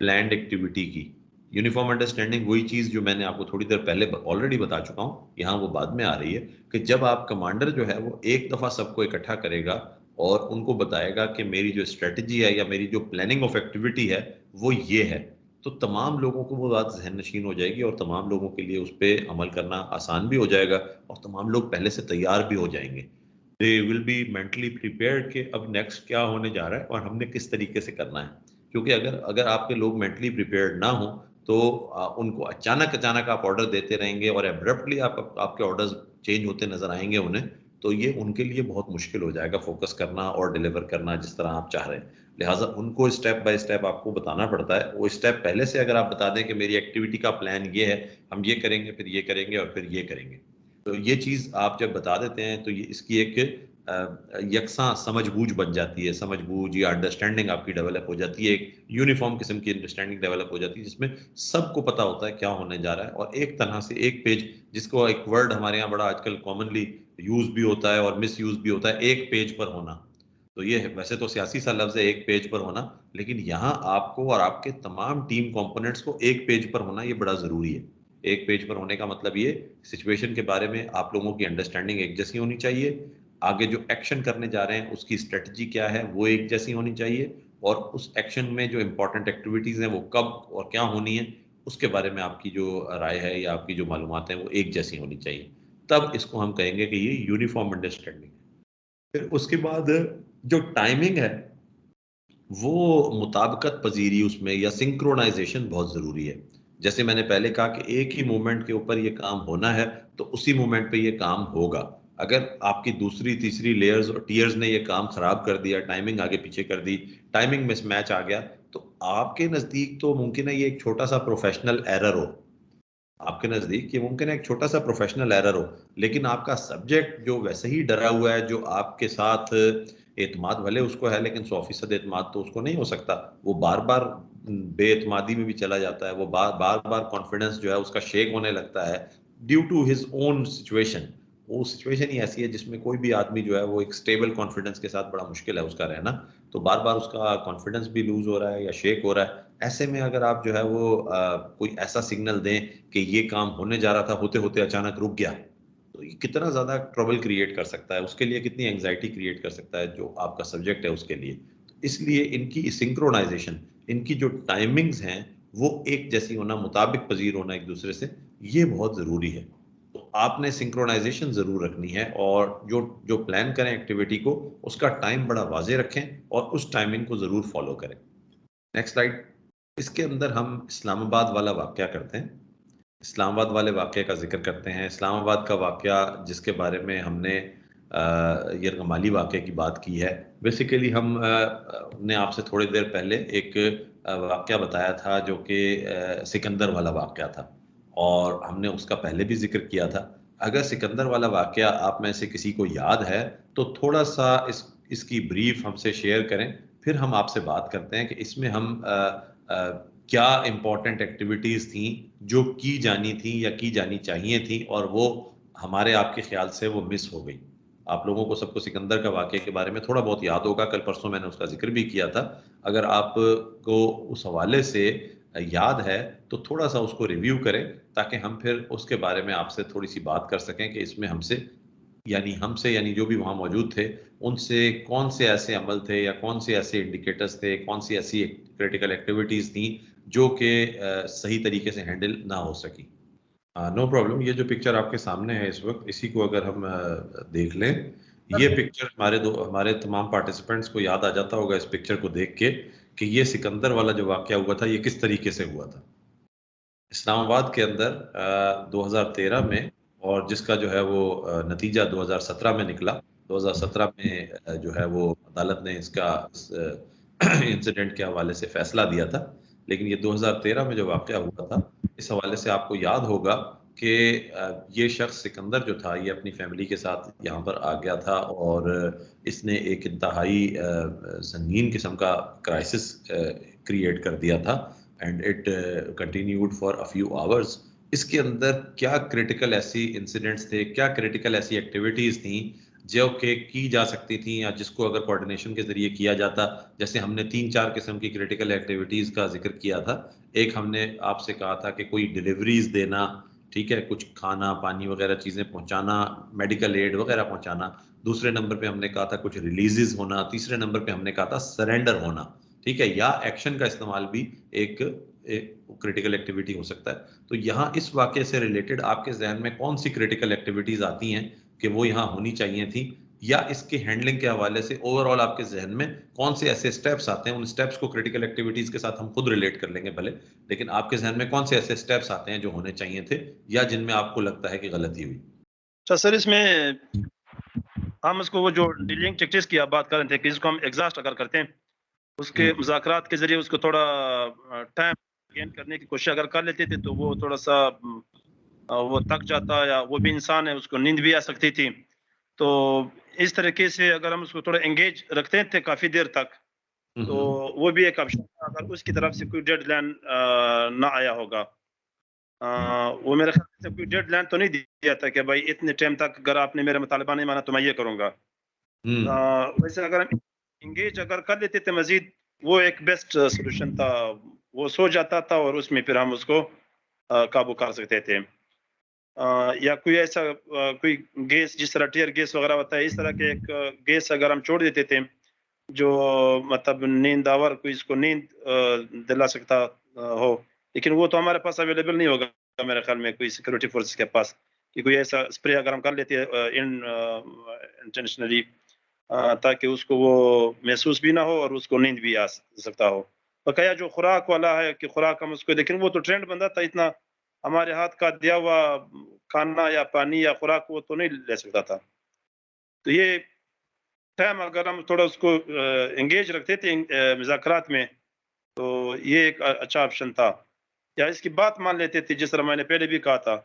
प्लान्ड एक्टिविटी की। यूनिफ़ॉर्म अंडरस्टैंडिंग वही चीज़ जो मैंने आपको थोड़ी देर पहले ऑलरेडी बता चुका हूँ, यहाँ वो बाद में आ रही है कि जब आप कमांडर जो है वो एक दफ़ा सबको इकट्ठा करेगा, और उनको बताएगा कि मेरी जो स्ट्रेटजी है या मेरी जो प्लानिंग ऑफ एक्टिविटी है वो ये है, तो तमाम लोगों को वो बात ज़हन नशीन हो जाएगी और तमाम लोगों के लिए उस पे अमल करना आसान भी हो जाएगा और तमाम लोग पहले से तैयार भी हो जाएंगे। They will be mentally prepared कि अब नेक्स्ट क्या होने जा रहा है और हमने किस तरीके से करना है। क्योंकि अगर अगर आपके लोग मेंटली प्रिपेयर्ड ना हो तो उनको अचानक अचानक आप ऑर्डर देते रहेंगे और एब्रप्टली आपके ऑर्डर्स चेंज होते नजर आएंगे उन्हें, तो ये उनके लिए बहुत मुश्किल हो जाएगा फोकस करना और डिलीवर करना जिस तरह आप चाह रहे हैं। लिहाजा उनको स्टेप बाय स्टेप आपको बताना पड़ता है। वो स्टेप पहले से अगर आप बता दें कि मेरी एक्टिविटी का प्लान ये है, हम ये करेंगे, फिर ये करेंगे और फिर ये करेंगे। तो ये चीज़ आप जब बता देते हैं तो ये इसकी एक यकसां समझ-बूझ बन जाती है, समझ-बूझ या अंडरस्टैंडिंग आपकी डेवलप हो जाती है, एक यूनिफ़ॉर्म किस्म की अंडरस्टैंडिंग डेवलप हो जाती है, जिसमें सबको पता होता है क्या होने जा रहा है और एक तरह से एक पेज, जिसको एक वर्ड हमारे यहाँ बड़ा आजकल कॉमनली यूज़ भी होता है और मिसयूज़ भी होता है, एक पेज पर होना। तो ये है, वैसे तो सियासी सा लफ्ज़ है एक पेज पर होना, लेकिन यहाँ आपको और आपके तमाम टीम कंपोनेंट्स को एक पेज पर होना ये बड़ा ज़रूरी है। एक पेज पर होने का मतलब ये, सिचुएशन के बारे में आप लोगों की अंडरस्टैंडिंग एक जैसी होनी चाहिए, आगे जो एक्शन करने जा रहे हैं उसकी स्ट्रेटजी क्या है वो एक जैसी होनी चाहिए और उस एक्शन में जो इम्पोर्टेंट एक्टिविटीज़ हैं वो कब और क्या होनी है, उसके बारे में आपकी जो राय है या आपकी जो मालूमात हैं वो एक जैसी होनी चाहिए। तब इसको हम कहेंगे कि ये यूनिफ़ॉर्म अंडरस्टैंडिंग है। फिर उसके बाद जो टाइमिंग है, वो मुताबिकत पज़ीरी उसमें या सिंक्रोनाइज़ेशन बहुत ज़रूरी है। जैसे मैंने पहले कहा कि एक ही मोमेंट के ऊपर ये काम होना है, तो उसी मोमेंट पे ये काम होगा। अगर आपकी दूसरी, तीसरी लेयर्स और टियर्स ने ये काम खराब कर दिया, टाइमिंग आगे-पीछे कर दी, टाइमिंग मिसमैच आ गया, तो आपके नज़दीक तो मुमकिन है ये एक छोटा-सा प्रोफ़ेशनल एरर हो। आपके नज़दीक ये मुमकिन है एक छोटा-सा प्रोफ़ेशनल एरर हो, लेकिन आपका सब्जेक्ट जो वैसे ही डरा हुआ है, जो आपके साथ एतमाद भले उसको है, लेकिन 100% एतमाद तो उसको नहीं हो सकता। वो बार-बार बेएतमादी में भी चला जाता है, वो बार-बार कॉन्फिडेंस जो है उसका शेक होने लगता है, due to his own situation. वो सिचुएशन ही ऐसी है जिसमें कोई भी आदमी जो है वो एक स्टेबल कॉन्फिडेंस के साथ बड़ा मुश्किल है उसका रहना। तो बार-बार उसका कॉन्फिडेंस भी लूज़ हो रहा है या शेक हो रहा है। ऐसे में अगर आप जो है वो कोई ऐसा सिग्नल दें कि ये काम होने जा रहा था, होते-होते अचानक रुक गया, तो ये कितना ज़्यादा ट्रबल क्रिएट कर सकता है, उसके लिए कितनी एंग्ज़ायटी क्रिएट कर सकता है, जो आपका सब्जेक्ट है उसके लिए। तो इसलिए इनकी सिंक्रोनाइज़ेशन, इनकी जो टाइमिंग्स हैं, वो एक जैसी होना, मुताबिक पज़ीर होना एक-दूसरे से, ये बहुत ज़रूरी है। तो आपने सिंक्रोनाइज़ेशन ज़रूर रखनी है और जो जो प्लान करें एक्टिविटी को, उसका टाइम बड़ा वाज़ेह रखें और उस टाइमिंग को ज़रूर फ़ॉलो करें। Next slide. इसके अंदर हम इस्लामाबाद वाला वाक़या करते हैं। इस्लामाबाद वाले वाक़ये का ज़िक्र करते हैं। इस्लामाबाद का वाक़या जिसके बारे में हमने यरगमाली वाक़ये की बात की है। बेसिकली हम ने आपसे थोड़ी देर पहले एक वाक़या बताया था जो कि सिकंदर वाला वाक़या था और हमने उसका पहले भी ज़िक्र किया था। अगर सिकंदर वाला वाक़या आप में से किसी को याद है, तो थोड़ा-सा इसकी ब्रीफ़ हमसे शेयर करें, फिर हम आपसे बात करते हैं कि इसमें हम क्या इम्पोर्टेंट एक्टिविटीज़ थी जो की जानी थी या की जानी चाहिए थी और वो हमारे आपके ख़्याल से वो मिस हो गई। आप लोगों को सबको सिकंदर का वाक़ये के बारे में थोड़ा बहुत याद होगा, कल-परसों मैंने उसका ज़िक्र भी किया था। अगर आपको उस हवाले से याद है, तो थोड़ा-सा उसको रिव्यू करें, ताकि हम फिर उसके बारे में आपसे थोड़ी-सी बात कर सकें कि इसमें हमसे यानी जो भी वहाँ मौजूद थे, उनसे कौन से ऐसे अमल थे या कौन से ऐसे इंडिकेटर्स थे, कौन सी ऐसी क्रिटिकल एक्टिविटीज़ थी, जो कि सही तरीके से हैंडल ना हो सकी। No problem. ये जो पिक्चर आपके सामने है इस वक़्त, इसी को अगर हम देख लें, ये पिक्चर हमारे तमाम पार्टिसिपेंट्स को याद आ जाता होगा इस पिक्चर को देख के, कि ये सिकंदर वाला जो वाक़या हुआ था, ये किस तरीके से हुआ था। इस्लामाबाद के अंदर 2013 में, और जिसका जो है वो नतीजा 2017 में निकला। 2017 में जो है वो अदालत ने इस इंसिडेंट के हवाले से फैसला दिया था। लेकिन ये 2013 में जो वाक़या हुआ था, इस हवाले से आपको याद होगा कि ये शख्स सिकंदर जो था, ये अपनी फैमिली के साथ यहाँ पर आ गया था और इसने एक इंतहाई संगीन किस्म का क्राइसिस क्रिएट कर दिया था and it continued for a few hours. इसके अंदर क्या क्रिटिकल ऐसी इंसिडेंट्स थे, क्या क्रिटिकल ऐसी एक्टिविटीज़ थी, जो कि की जा सकती थी या जिसको अगर कोऑर्डिनेशन के ज़रिए किया जाता। जैसे हमने 3-4 किस्म की क्रिटिकल एक्टिविटीज़ का ज़िक्र किया था। एक हमने आपसे कहा था कि कोई डिलिवरीज़ देना, ठीक है? कुछ खाना, पानी वगैरह चीज़ें पहुँचाना, मेडिकल एड वगैरह पहुँचाना। दूसरे नंबर पे हमने कहा था कुछ रिलीजेस होना, तीसरे नंबर पे हमने कहा था सरेंडर होना, ठीक है, या एक्शन का इस्तेमाल भी एक क्रिटिकल एक्टिविटी हो सकता है। तो यहाँ इस वाक़ये से रिलेटेड आपके ज़हन में कौन सी क्रिटिकल एक्टिविटीज़ आती हैं कि वो यहाँ होनी चाहिए थी, या इसके हैंडलिंग के हवाले से ओवरऑल आपके ज़हन में कौन से ऐसे स्टेप्स आते हैं? उन स्टेप्स को क्रिटिकल एक्टिविटीज़ के साथ हम खुद रिलेट कर लेंगे भले, लेकिन आपके ज़हन में कौन से ऐसे स्टेप्स आते हैं जो होने चाहिए थे, या जिनमें आपको लगता है कि गलती हुई? अच्छा सर, इसमें हम इसको वो जो डीलिंग टैक्टिक्स की आप बात कर रहे थे कि इसको हम एग्ज़ॉस्ट अगर करते हैं, उसके मुज़ाकरात के ज़रिए उसको थोड़ा टाइम गेन करने की कोशिश अगर कर लेते थे, तो वो थोड़ा-सा वो थक जाता, या वो भी इंसान है, उसको नींद भी आ सकती थी। तो इस तरीके से अगर हम उसको थोड़ा एंगेज रखते थे काफ़ी देर तक, हुँ, तो हुँ। वो भी एक ऑप्शन था अगर उसकी तरफ से कोई डेडलाइन ना आया होगा। वो मेरे ख़्याल से कोई डेडलाइन तो नहीं दिया था कि भाई इतने टाइम तक अगर आपने मेरा मुतालबा नहीं माना तो मैं ये करूँगा। हुँ। वैसे अगर हम एंगेज अगर कर लेते थे मज़ीद, वो एक बेस्ट सॉल्यूशन था। वो सो जाता था और उसमें फिर हम उसको काबू कर सकते थे। या कोई ऐसा कोई गैस जिस तरह टियर गैस वग़ैरह होता है, इस तरह के एक गैस अगर हम छोड़ देते थे, जो मतलब नींद आवर कोई इसको नींद दिला सकता हो। लेकिन वो तो हमारे पास अवेलेबल नहीं होगा मेरे ख़्याल में, कोई सिक्योरिटी फ़ोर्सेस के पास, कि कोई ऐसा स्प्रे अगर हम कर लेते इंटेंशनली, ताकि उसको वो महसूस भी ना हो और उसको नींद भी आ सकता हो। बकाया जो खुराक वाला है कि खुराक हम उसको, लेकिन वो तो ट्रेंड बंदा था इतना, हमारे हाथ का दिया हुआ खाना या पानी या खुराक वो तो नहीं ले सकता था। तो ये टाइम अगर हम थोड़ा उसको एंगेज रखते थे मुज़ाकरात में, तो ये एक अच्छा ऑप्शन था। या इसकी बात मान लेते थे, जिस तरह मैंने पहले भी कहा था,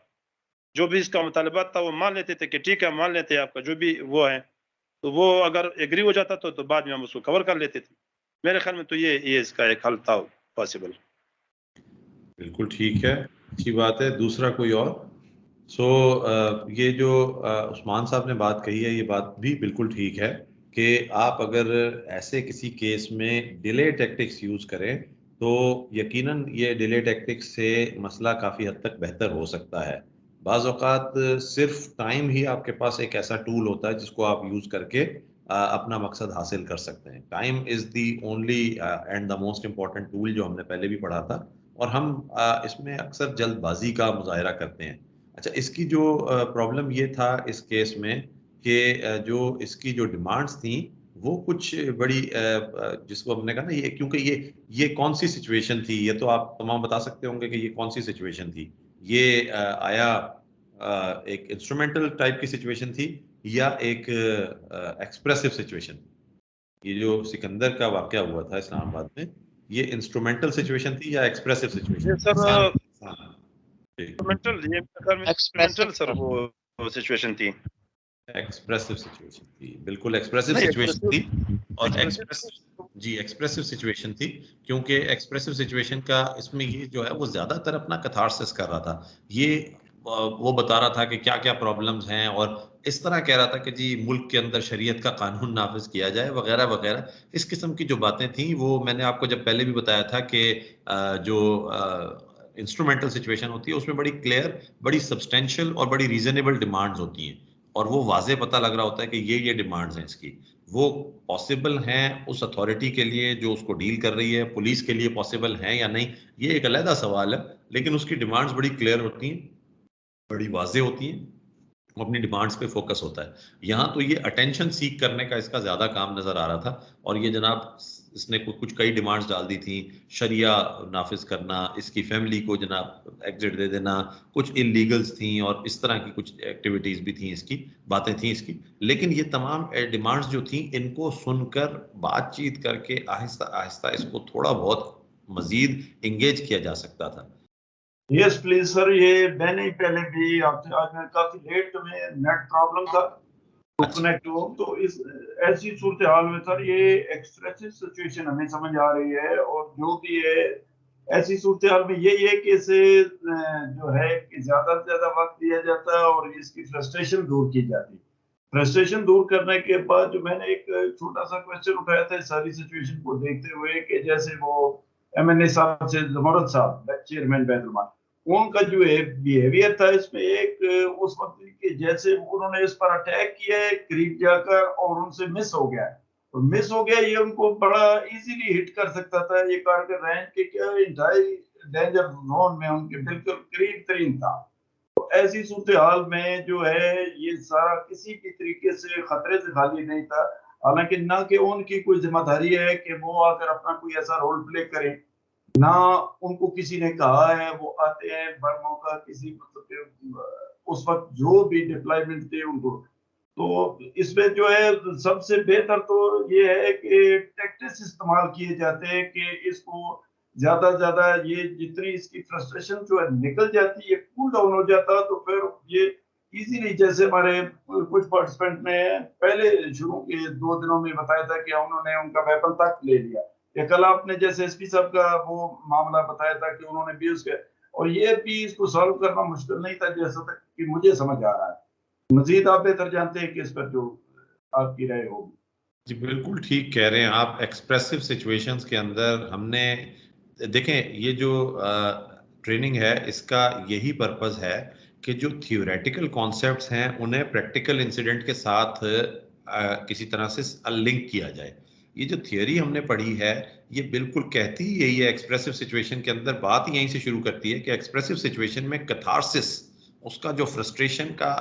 जो भी इसका मुतालबात था वो मान लेते थे कि ठीक है, मान लेते हैं आपका जो भी वो है। तो वो अगर एग्री हो जाता तो बाद में हम उसको कवर कर लेते थे। मेरे ख़्याल में तो ये इसका एक हल था पॉसिबल। बिल्कुल ठीक है, अच्छी बात है। दूसरा कोई और? सो ये जो उस्मान साहब ने बात कही है, ये बात भी बिल्कुल ठीक है कि आप अगर ऐसे किसी केस में डिले टैक्टिक्स यूज़ करें, तो यकीनन ये डिले टैक्टिक्स से मसला काफ़ी हद तक बेहतर हो सकता है। बाज़ औक़ात सिर्फ़ टाइम ही आपके पास एक ऐसा टूल होता है जिसको आप यूज़ करके अपना मकसद हासिल कर सकते हैं। Time is the only and the most important tool, जो हमने पहले भी पढ़ा था, और हम इसमें अक्सर जल्दबाज़ी का मुज़ाहिरा करते हैं। अच्छा, इसकी जो प्रॉब्लम ये था इस केस में कि जो इसकी जो डिमांड्स थी, वो कुछ बड़ी जिसको हमने कहा ना, ये क्योंकि ये कौन-सी सिचुएशन थी? ये तो आप तमाम बता सकते होंगे कि ये कौन-सी सिचुएशन थी? ये आया एक इंस्ट्रूमेंटल टाइप की सिचुएशन थी, या एक एक्सप्रेसिव सिचुएशन? ये जो सिकंदर का वाक़या हुआ था इस्लामाबाद में, ये इंस्ट्रूमेंटल सिचुएशन थी या एक्सप्रेसिव सिचुएशन ये थी? सर इंसान इंसान जी। इंस्ट्रूमेंटल, ये मेरे ख्याल में एक्सप्रेसिव इंस्ट्रूमेंटल सर था। वो सिचुएशन थी। एक्सप्रेसिव सिचुएशन थी, बिल्कुल एक्सप्रेसिव नहीं, सिचुएशन थी। और एक्सप्रेसिव जी, एक्सप्रेसिव सिचुएशन थी, क्योंकि एक्सप्रेसिव सिचुएशन का इसमें ये जो है वो ज़्यादातर अपना कैथार्सिस कर रहा था। ये वो बता रहा था कि क्या-क्या प्रॉब्लम्स हैं, और इस तरह कह रहा था कि जी मुल्क के अंदर शरीयत का कानून नाफ़िज़ किया जाए, वग़ैरह-वग़ैरह। इस किस्म की जो बातें थीं, वो मैंने आपको जब पहले भी बताया था कि जो इंस्ट्रूमेंटल सिचुएशन होती है, उसमें बड़ी क्लियर, बड़ी सब्सटेंशियल और बड़ी रीज़नेबल डिमांड्स होती हैं, और वो वाज़ेह पता लग रहा होता है कि ये डिमांड्स हैं इसकी। वो पॉसिबल हैं उस अथॉरिटी के लिए जो उसको डील कर रही है, पुलिस के लिए पॉसिबल हैं या नहीं, ये एक अलहदा सवाल है, लेकिन उसकी डिमांड्स बड़ी क्लियर होती हैं, बड़ी वाज़ेह होती हैं, वो अपनी डिमांड्स पे फ़ोकस होता है। यहाँ तो ये अटेंशन सीक करने का इसका ज़्यादा काम नज़र आ रहा था, और ये जनाब इसने कुछ कई डिमांड्स डाल दी थी, शरिया नाफ़िज़ करना, इसकी फ़ैमिली को जनाब एग्ज़िट दे देना, कुछ इल्लीगल्स थी, और इस तरह की कुछ एक्टिविटीज़ भी थी इसकी, बातें थी इसकी। लेकिन ये तमाम डिमांड्स जो थी, इनको सुनकर, बातचीत करके आहिस्ता-आहिस्ता इसको थोड़ा बहुत मज़ीद एंगेज किया जा सकता था। यस प्लीज सर, ये मैंने ही पहले भी आपसे, आज मैं काफी लेट, तो मैं नेट प्रॉब्लम था तो अच्छा। कनेक्ट हुआ, तो इस ऐसी सूरत हाल में सर ये एक्सप्रेसिव सिचुएशन हमें समझ आ रही है, और जो भी है ऐसी सूरत हाल में यही है कि इसे जो है कि ज्यादा से ज्यादा वक्त दिया जाता है और इसकी फ्रस्ट्रेशन दूर की जाती है। फ्रस्ट्रेशन दूर करने के बाद जो मैंने एक छोटा सा क्वेश्चन उठाया था इस सारी सिचुएशन को देखते हुए, कि जैसे वो MNA साहब से जमरत साहब चेयरमैन बैतुल माल, उनका जो है बिहेवियर था इसमें एक उस वक्त के जैसे उन्होंने इस पर अटैक किया है करीब जाकर और उनसे मिस हो गया और मिस हो गया ये उनको बड़ा इजीली हिट कर सकता था ये कारगर रेंज के क्या इंटाई डेंजर जोन में उनके बिल्कुल करीब तरीन था। तो ऐसी सूरत हाल में जो है ये सारा किसी भी तरीके से खतरे से खाली नहीं था। हालांकि ना कि उनकी कोई जिम्मेदारी है कि वो आकर अपना कोई ऐसा रोल प्ले करें, ना उनको किसी ने कहा है वो आते हैं बर मौका किसी मतलब उस वक्त जो भी डिप्लॉयमेंट थे उनको। तो इसमें जो है सबसे बेहतर तो ये है कि टैक्टिक्स इस्तेमाल किए जाते हैं कि इसको ज्यादा से ज्यादा ये जितनी इसकी फ्रस्ट्रेशन जो है निकल जाती है कूल डाउन हो जाता तो फिर ये इजीली जैसे हमारे कुछ पार्टिसिपेंट ने पहले शुरू के 2 दिनों में बताया था कि उन्होंने उनका वेपन तक ले लिया। ये कल आपने जैसे एसपी साहब का वो मामला बताया था कि उन्होंने भी उसके और ये भी इसको सॉल्व करना मुश्किल नहीं था जैसा तक कि मुझे समझ आ रहा है। मजीद आप बेहतर जानते हैं कि इस पर जो आपकी राय होगी। जी बिल्कुल ठीक कह रहे हैं आप। एक्सप्रेसिव सिचुएशंस के अंदर हमने देखें ये जो ट्रेनिंग है इसका यही पर्पस है कि जो थियोरेटिकल कॉन्सेप्ट्स हैं उन्हें प्रैक्टिकल इंसिडेंट के साथ किसी तरह से लिंक किया जाए। ये जो थियोरी हमने पढ़ी है ये बिल्कुल कहती ही यही है। एक्सप्रेसिव सिचुएशन के अंदर बात यहीं से शुरू करती है कि एक्सप्रेसिव सिचुएशन में कैथारसिस, उसका जो फ्रस्ट्रेशन का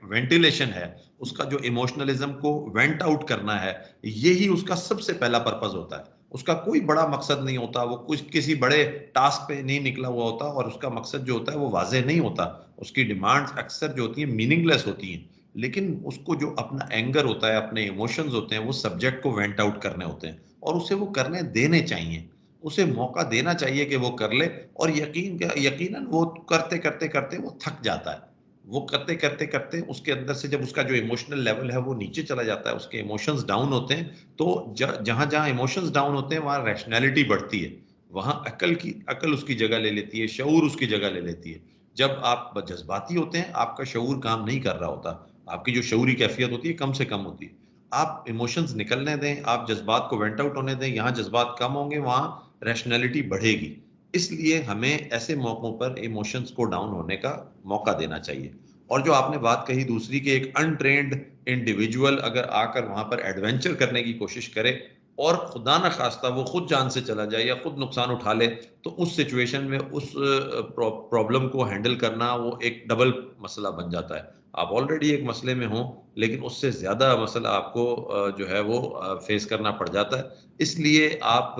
वेंटिलेशन है, उसका जो इमोशनलिज्म को वेंट आउट करना है, यही उसका सबसे पहला पर्पस होता है। उसका कोई बड़ा मकसद नहीं होता, वो कुछ किसी बड़े टास्क पे नहीं निकला हुआ होता और उसका मकसद जो होता है वो वाजे नहीं होता। उसकी डिमांड्स अक्सर जो होती हैं मीनिंगलेस होती हैं, लेकिन उसको जो अपना एंगर होता है, अपने इमोशंस होते हैं, वो सब्जेक्ट को वेंट आउट करने होते हैं और उसे वो करने देने चाहिए। उसे मौका देना चाहिए कि वो कर ले और यकीनन वो करते करते करते वो थक जाता है। वो करते करते करते उसके अंदर से जब उसका जो इमोशनल लेवल है वो नीचे चला जाता है, उसके इमोशंस डाउन होते हैं, तो जहां जहां इमोशंस डाउन होते हैं वहां रैशनैलिटी बढ़ती है, वहां अकल उसकी जगह ले लेती है, शऊर उसकी जगह ले लेती है। जब आप जज्बाती होते हैं आपका शऊर काम नहीं कर रहा होता, आपकी जो शऊरी कैफियत होती है कम से कम होती है। आप इमोशंस निकलने दें, आप जज्बात को वेंट आउट होने दें, यहाँ जज्बात कम होंगे वहां रैशनैलिटी बढ़ेगी। इसलिए हमें ऐसे मौकों पर इमोशंस को डाउन होने का मौका देना चाहिए। और जो आपने बात कही दूसरी कि एक अनट्रेन्ड इंडिविजुअल अगर आकर वहां पर एडवेंचर करने की कोशिश करे और खुदा न खास्ता वो खुद जान से चला जाए या खुद नुकसान उठा ले, तो उस सिचुएशन में उस प्रॉब्लम को हैंडल करना वो एक डबल मसला बन जाता है। आप ऑलरेडी एक मसले में हो लेकिन उससे ज्यादा मसला आपको जो है वो फेस करना पड़ जाता है। इसलिए आप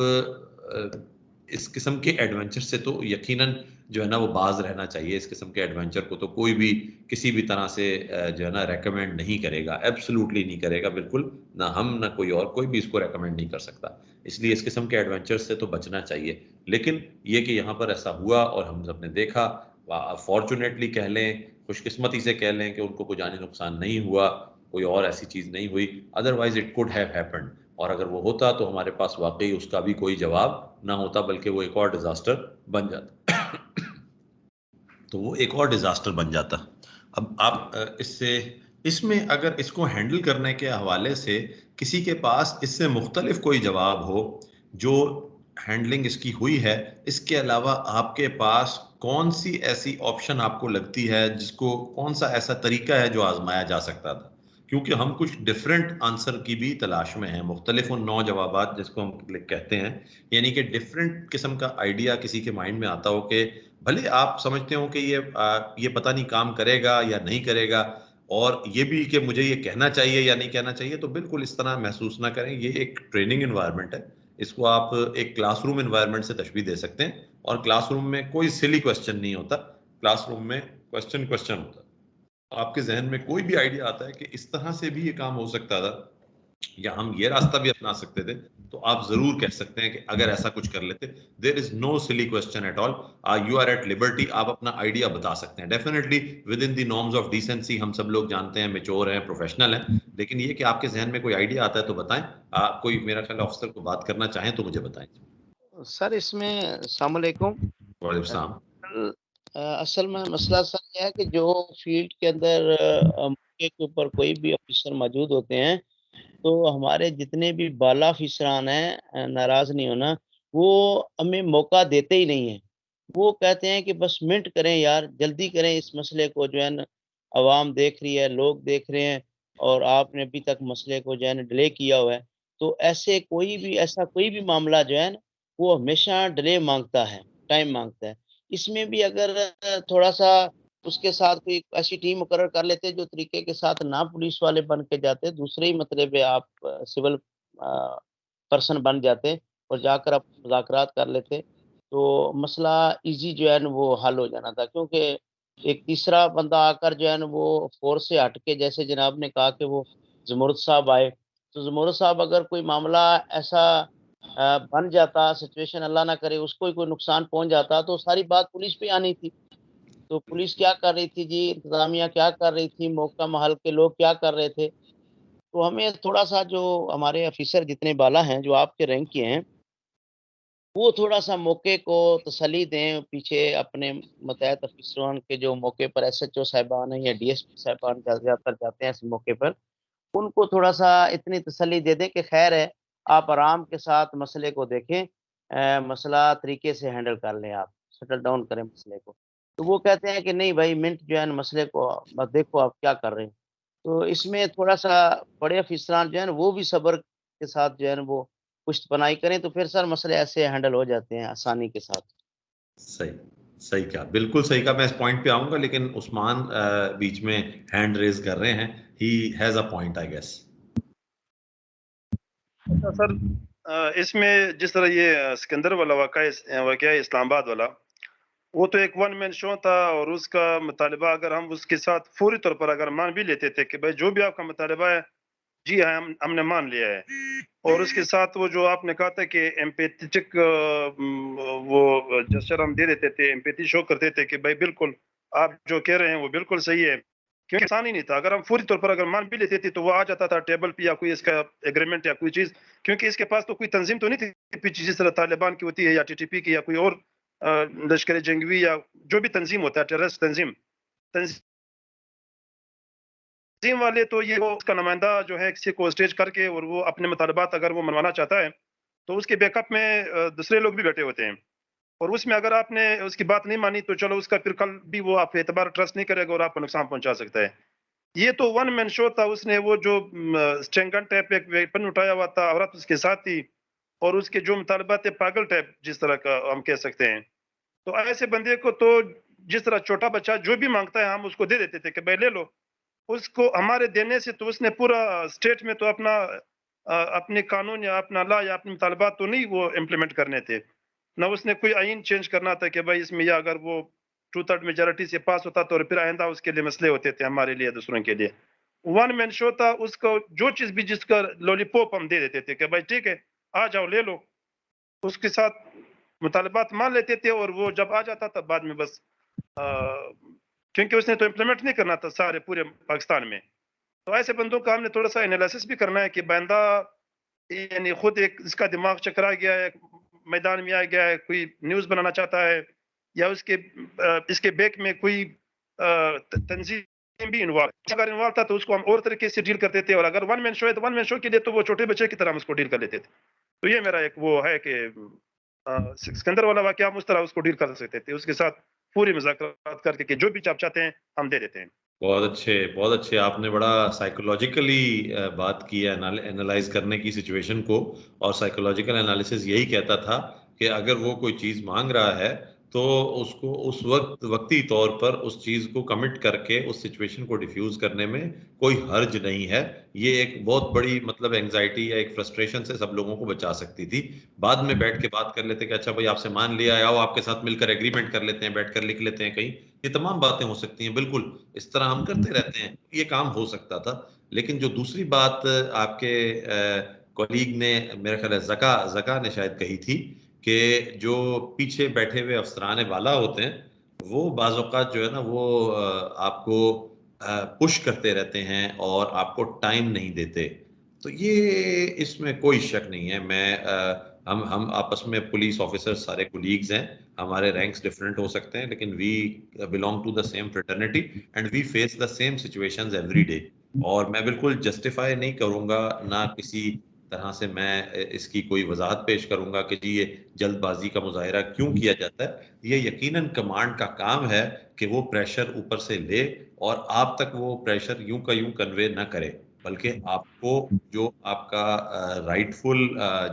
इस किस्म के एडवेंचर से तो यकीनन जो है ना वो बाज रहना चाहिए। इस किस्म के एडवेंचर को तो कोई भी किसी भी तरह से जो है ना रेकमेंड नहीं करेगा, एब्सोल्युटली नहीं करेगा, बिल्कुल ना हम ना कोई और, कोई भी इसको रेकमेंड नहीं कर सकता। इसलिए इस किस्म के एडवेंचर से तो बचना चाहिए। लेकिन ये कि यहाँ पर ऐसा हुआ और हम सबने देखा, फॉर्चुनेटली कह लें, खुशकिस्मती से कह लें कि उनको कोई जानी नुकसान नहीं हुआ, कोई और ऐसी चीज नहीं हुई, otherwise it could have happened. और अगर वो होता तो हमारे पास वाकई उसका भी कोई जवाब ना होता, बल्कि वो एक और डिजास्टर बन जाता। तो वो एक और डिजास्टर बन जाता। अब आप इससे इसमें अगर इसको हैंडल करने के हवाले से किसी के पास इससे मुख्तलिफ कोई जवाब हो जो हैंडलिंग इसकी हुई है, इसके अलावा आपके पास कौन सी ऐसी ऑप्शन आपको लगती है, जिसको कौन सा ऐसा तरीका है जो आजमाया जा सकता था? क्योंकि हम कुछ डिफरेंट आंसर की भी तलाश में हैं, मुख्तलिफ उन 9 जवाबात जिसको हम कहते हैं, यानी कि डिफरेंट किस्म का आइडिया किसी के माइंड में आता हो कि भले आप समझते हो कि ये पता नहीं काम करेगा या नहीं करेगा, और ये भी कि मुझे ये कहना चाहिए या नहीं कहना चाहिए, तो बिल्कुल इस तरह महसूस ना करें। ये एक ट्रेनिंग एनवायरनमेंट है, इसको आप एक क्लासरूम एनवायरनमेंट से तशबीह दे सकते हैं। और क्लासरूम में कोई सिली क्वेश्चन नहीं होता, क्लासरूम में क्वेश्चन क्वेश्चन होता है। आपके जहन में कोई भी आइडिया आता है कि इस तरह से भी ये काम हो सकता था या हम ये रास्ता भी अपना सकते थे, तो आप जरूर कह सकते हैं कि अगर ऐसा कुछ कर लेते। There is no silly question at all, you are at liberty, आप अपना आइडिया बता सकते हैं definitely within the norms of decency. हम सब लोग जानते हैं, मेच्योर हैं, प्रोफेशनल हैं, लेकिन ये कि आपके जहन में कोई आइडिया आता है तो बताएं। कोई मेरा ख्याल ऑफिसर को बात करना चाहें तो मुझे बताएं। सर इसमें अस्सलाम वालेकुम। वालेकुम सलाम। असल में मसला सर ये है कि जो फील्ड के अंदर मौके के ऊपर कोई भी ऑफिसर मौजूद होते हैं, तो हमारे जितने भी बाला अफसरान हैं, नाराज नहीं होना, वो हमें मौका देते ही नहीं है। वो कहते हैं कि बस मिनट करें यार, जल्दी करें इस मसले को, जो है ना अवाम देख रही है, लोग देख रहे हैं और आपने अभी तक मसले को जो है ना डिले किया हुआ है। तो ऐसा कोई भी मामला जो है ना, वो हमेशा डिले माँगता है, टाइम माँगता है। इसमें भी अगर थोड़ा-सा उसके साथ कोई ऐसी टीम मुकर्रर कर लेते जो तरीके के साथ ना पुलिस वाले बन के जाते, दूसरे ही मतलब आप सिविल पर्सन बन जाते और जाकर आप मुज़ाकरात कर लेते, तो मसला ईज़ी जो है ना वो हल हो जाना था। क्योंकि एक तीसरा बंदा आकर जो है ना वो फ़ोर्स से हट के, जैसे जनाब ने कहा कि वो ज़मुर्द साहब आए, तो ज़मुर्द साहब अगर कोई मामला ऐसा बन जाता, सिचुएशन अल्लाह ना करे उसको ही कोई नुकसान पहुँच जाता, तो सारी बात पुलिस पे आनी थी। तो पुलिस क्या कर रही थी जी, इंतज़ामिया क्या कर रही थी, मौका महल के लोग क्या कर रहे थे? तो हमें थोड़ा-सा जो हमारे ऑफ़िसर जितने बाला हैं, जो आपके रैंक के हैं, वो थोड़ा-सा मौके को तसल्ली दें, पीछे अपने मतहत अफ़सरान के जो मौके पर एसएचओ साहिबान हैं या डीएसपी साहिबान ज़्यादातर जाते हैं ऐसे मौके पर, उनको थोड़ा-सा इतनी तसल्ली दे दें कि ख़ैर है, आप आराम के साथ मसले को देखें, मसला तरीके से हैंडल कर लें आप, सेटल डाउन करें मसले को। तो वो कहते हैं कि नहीं भाई मिनट जो है ना मसले को बस देखो आप क्या कर रहे हैं। तो इसमें थोड़ा-सा बड़े अफ़िसरान जो है ना वो भी सब्र के साथ जो है ना वो पुष्टपनाही करें तो फिर सर मसले ऐसे हैंडल हो जाते हैं आसानी के साथ। सही, सही कहा, बिल्कुल सही कहा। मैं इस पॉइंट पे आऊँगा, लेकिन उस्मान बीच में हैंड रेज़ कर रहे हैं। He has a point I guess. अच्छा सर, इसमें जिस तरह ये सिकंदर वाला वाक़या इस्लामाबाद वाला, वो तो एक वन मैन शो था और उसका मुतालिबा अगर हम उसके साथ फ़ौरी तौर पर अगर मान भी लेते थे कि भाई जो भी आपका मुतालिबा है, जी हाँ, हमने मान लिया है। और उसके साथ वो जो आपने कहा था कि एम्पैथेटिक वो जेस्चर हम दे देते थे, एम्पैथी शो करते थे कि भाई बिल्कुल, आप जो कह रहे हैं वो बिल्कुल सही है। क्योंकि आसान ही नहीं था, अगर हम फ़ौरी तौर पर अगर मान भी लेते थे तो वो आ जाता था टेबल पे या कोई इसका एग्रीमेंट या कोई चीज़, क्योंकि इसके पास तो कोई तंज़ीम तो नहीं थी पीछे जिस तरह तालिबान की होती है या टीटीपी की या कोई और लश्कर जंगवी या जो भी तंज़ीम होता है, टेररिस्ट तंज़ीम। तंज़ीम वाले तो ये वो उसका नुमाइंदा जो है किसी को स्टेज करके और वो अपने मुतालबात अगर वो मनवाना चाहता है, तो उसके बैकअप में दूसरे लोग भी बैठे होते हैं। और उसमें अगर आपने उसकी बात नहीं मानी तो चलो उसका फिर कल भी वो आप एतबार ट्रस्ट नहीं करेगा और आपको नुकसान पहुँचा सकता है। ये तो वन मैन शो था, उसने वो जो स्टेंगन टाइप एक वेपन उठाया हुआ था, औरत उसके साथ थी और उसके जो मुतालबात थे पागल टाइप जिस तरह का हम कह सकते हैं। तो ऐसे बंदे को तो जिस तरह छोटा बच्चा जो भी माँगता है हम उसको दे देते थे कि भाई ले लो। उसको हमारे देने से तो उसने पूरा स्टेट में तो अपने कानून या अपना लॉ या अपने मुतालबात तो नहीं वो इम्प्लीमेंट करने थे। ना उसने कोई आईन चेंज करना था कि भाई इसमें या अगर वो 2/3 मेजॉरिटी से पास होता तो फिर आइंदा उसके लिए मसले होते थे हमारे लिए, दूसरों के लिए। वन मैन शो था, उसको जो चीज़ भी जिसका लॉलीपॉप हम दे देते थे कि भाई ठीक है, आ जाओ ले लो। उसके साथ मुतालबात मान लेते थे और वो जब आ जाता था बाद में बस अ, क्योंकि उसने तो इम्प्लीमेंट नहीं करना था सारे पूरे पाकिस्तान में। तो ऐसे बंदों का हमने थोड़ा-सा एनालिसिस भी करना है कि बंदा यानी खुद एक इसका दिमाग चकरा गया है, मैदान में आ गया है, कोई न्यूज़ बनाना चाहता है या इसके बैक में कोई तंज़ीम भी इन्वॉल्व है। अगर इन्वॉल्व था तो उसको हम और तरीके से डील करते थे और अगर वन मैन शो है तो वन मैन शो के लिए तो वो छोटे बच्चे की तरह हम उसको डील कर लेते थे। तो ये मेरा एक वो है कि सिकंदर वाला वाक़या हम उस तरह उसको डील कर सकते थे। उसके साथ पूरी मुज़ाकरात करके कि जो भी आप चाहते हैं, हम दे देते हैं। बहुत अच्छे आपने बड़ा साइकोलॉजिकली बात की है, एनालाइज़ करने की सिचुएशन को। और साइकोलॉजिकल एनालिसिस यही कहता था कि अगर वो कोई चीज़ माँग रहा है, तो उसको उस वक़्ती तौर पर उस चीज़ को कमिट करके उस सिचुएशन को डिफ्यूज़ करने में कोई हर्ज नहीं है। ये एक बहुत बड़ी मतलब एंग्ज़ायटी या एक फ्रस्ट्रेशन से सब लोगों को बचा सकती थी। बाद में बैठ के बात कर लेते कि अच्छा भाई आपसे मान लिया है, आओ आपके साथ मिलकर एग्रीमेंट कर लेते हैं, बैठकर लिख लेते हैं कहीं। ये तमाम बातें हो सकती हैं, बिल्कुल, इस तरह हम करते रहते हैं, ये काम हो सकता था। लेकिन जो दूसरी बात आपके कॉलीग ने, मेरा ख़्याल है ज़का ने शायद कही थी कि जो पीछे बैठे हुए अफ़सरान बाला होते हैं, वो बाज़ औक़ात जो है ना वो आपको पुश करते रहते हैं और आपको टाइम नहीं देते। तो ये इसमें कोई शक नहीं है। हम आपस में पुलिस ऑफिसर्स सारे कोलीग्स हैं, हमारे रैंक्स डिफरेंट हो सकते हैं, लेकिन we belong to the same fraternity and we face the same situations every day. और मैं बिल्कुल जस्टिफाई नहीं करूँगा ना किसी तरह से मैं इसकी कोई वजाहत पेश करूंगा कि जी ये जल्दबाजी का मुजाहिरा क्यों किया जाता है। ये यकीनन कमांड का काम है कि वो प्रेशर ऊपर से ले और आप तक वो प्रेशर यूं का यूं कन्वे ना करे, बल्कि आपको जो आपका राइटफुल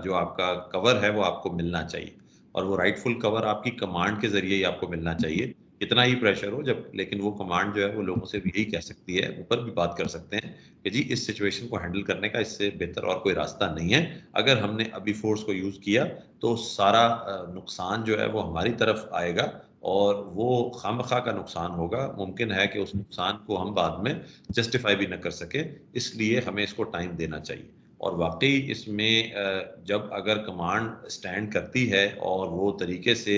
जो आपका कवर है वो आपको मिलना चाहिए, और वो राइटफुल कवर आपकी कमांड के जरिए ही आपको मिलना चाहिए, कितना ही प्रेशर हो जब। लेकिन वो कमांड जो है वो लोगों से यही कह सकती है, ऊपर भी बात कर सकते हैं कि जी इस सिचुएशन को हैंडल करने का इससे बेहतर और कोई रास्ता नहीं है। अगर हमने अभी फोर्स को यूज किया तो सारा नुकसान जो है वो हमारी तरफ आएगा और वो खामखा का नुकसान होगा। मुमकिन है कि उस नुकसान को हम बाद में जस्टिफाई भी न कर सके, इसलिए हमें इसको टाइम देना चाहिए। और वाकई इसमें जब अगर कमांड स्टैंड करती है और वो तरीके से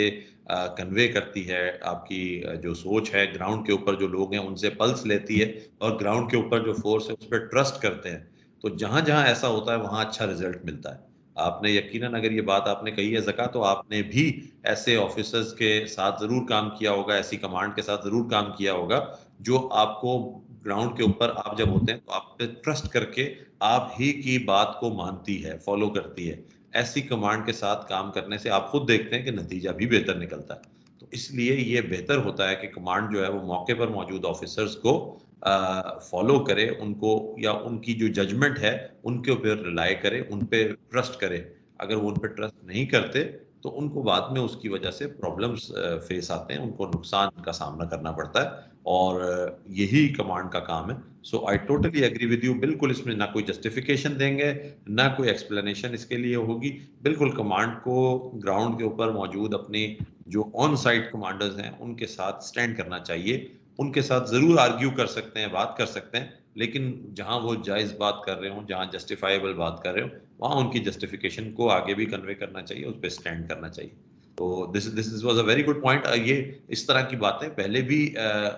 कन्वे करती है आपकी जो सोच है, ग्राउंड के ऊपर जो लोग हैं उनसे पल्स लेती है और ग्राउंड के ऊपर जो फोर्स है उस पर ट्रस्ट करते हैं, तो जहां जहां ऐसा होता है वहां अच्छा रिजल्ट मिलता है। आपने यकीनन अगर ये बात आपने कही है ज़का, तो आपने भी ऐसे ऑफिसर्स के साथ ज़रूर काम किया होगा, ऐसी कमांड के साथ ज़रूर काम किया होगा जो आपको ग्राउंड के ऊपर आप जब होते हैं तो आप पे ट्रस्ट करके आप ही की बात को मानती है, फॉलो करती है। ऐसी कमांड के साथ काम करने से आप खुद देखते हैं कि नतीजा भी बेहतर निकलता है। तो इसलिए ये बेहतर होता है कि कमांड जो है वो मौके पर मौजूद ऑफिसर्स को फॉलो करे, उनको या उनकी जो जजमेंट है उनके ऊपर रिलाय करे, उन पे ट्रस्ट करे। अगर वो उन पे ट्रस्ट नहीं करते तो उनको बाद में उसकी वजह से प्रॉब्लम्स फेस आते हैं, उनको नुकसान का सामना करना पड़ता है, और यही कमांड का काम है। So I totally agree with you. बिल्कुल इसमें ना कोई जस्टिफिकेशन देंगे, ना कोई एक्सप्लेनेशन इसके लिए होगी। बिल्कुल कमांड को ग्राउंड के ऊपर मौजूद अपनी जो ऑन साइट कमांडर्स हैं उनके साथ स्टैंड करना चाहिए। उनके साथ जरूर आर्ग्यू कर सकते हैं, बात कर सकते हैं, लेकिन जहां वो जायज बात कर रहे हो, जहां जस्टिफाइबल बात कर रहे हो, वहां उनकी जस्टिफिकेशन को आगे भी कन्वे करना चाहिए, उस पर स्टैंड करना चाहिए। तो this was a very good point. ये इस तरह की बातें पहले भी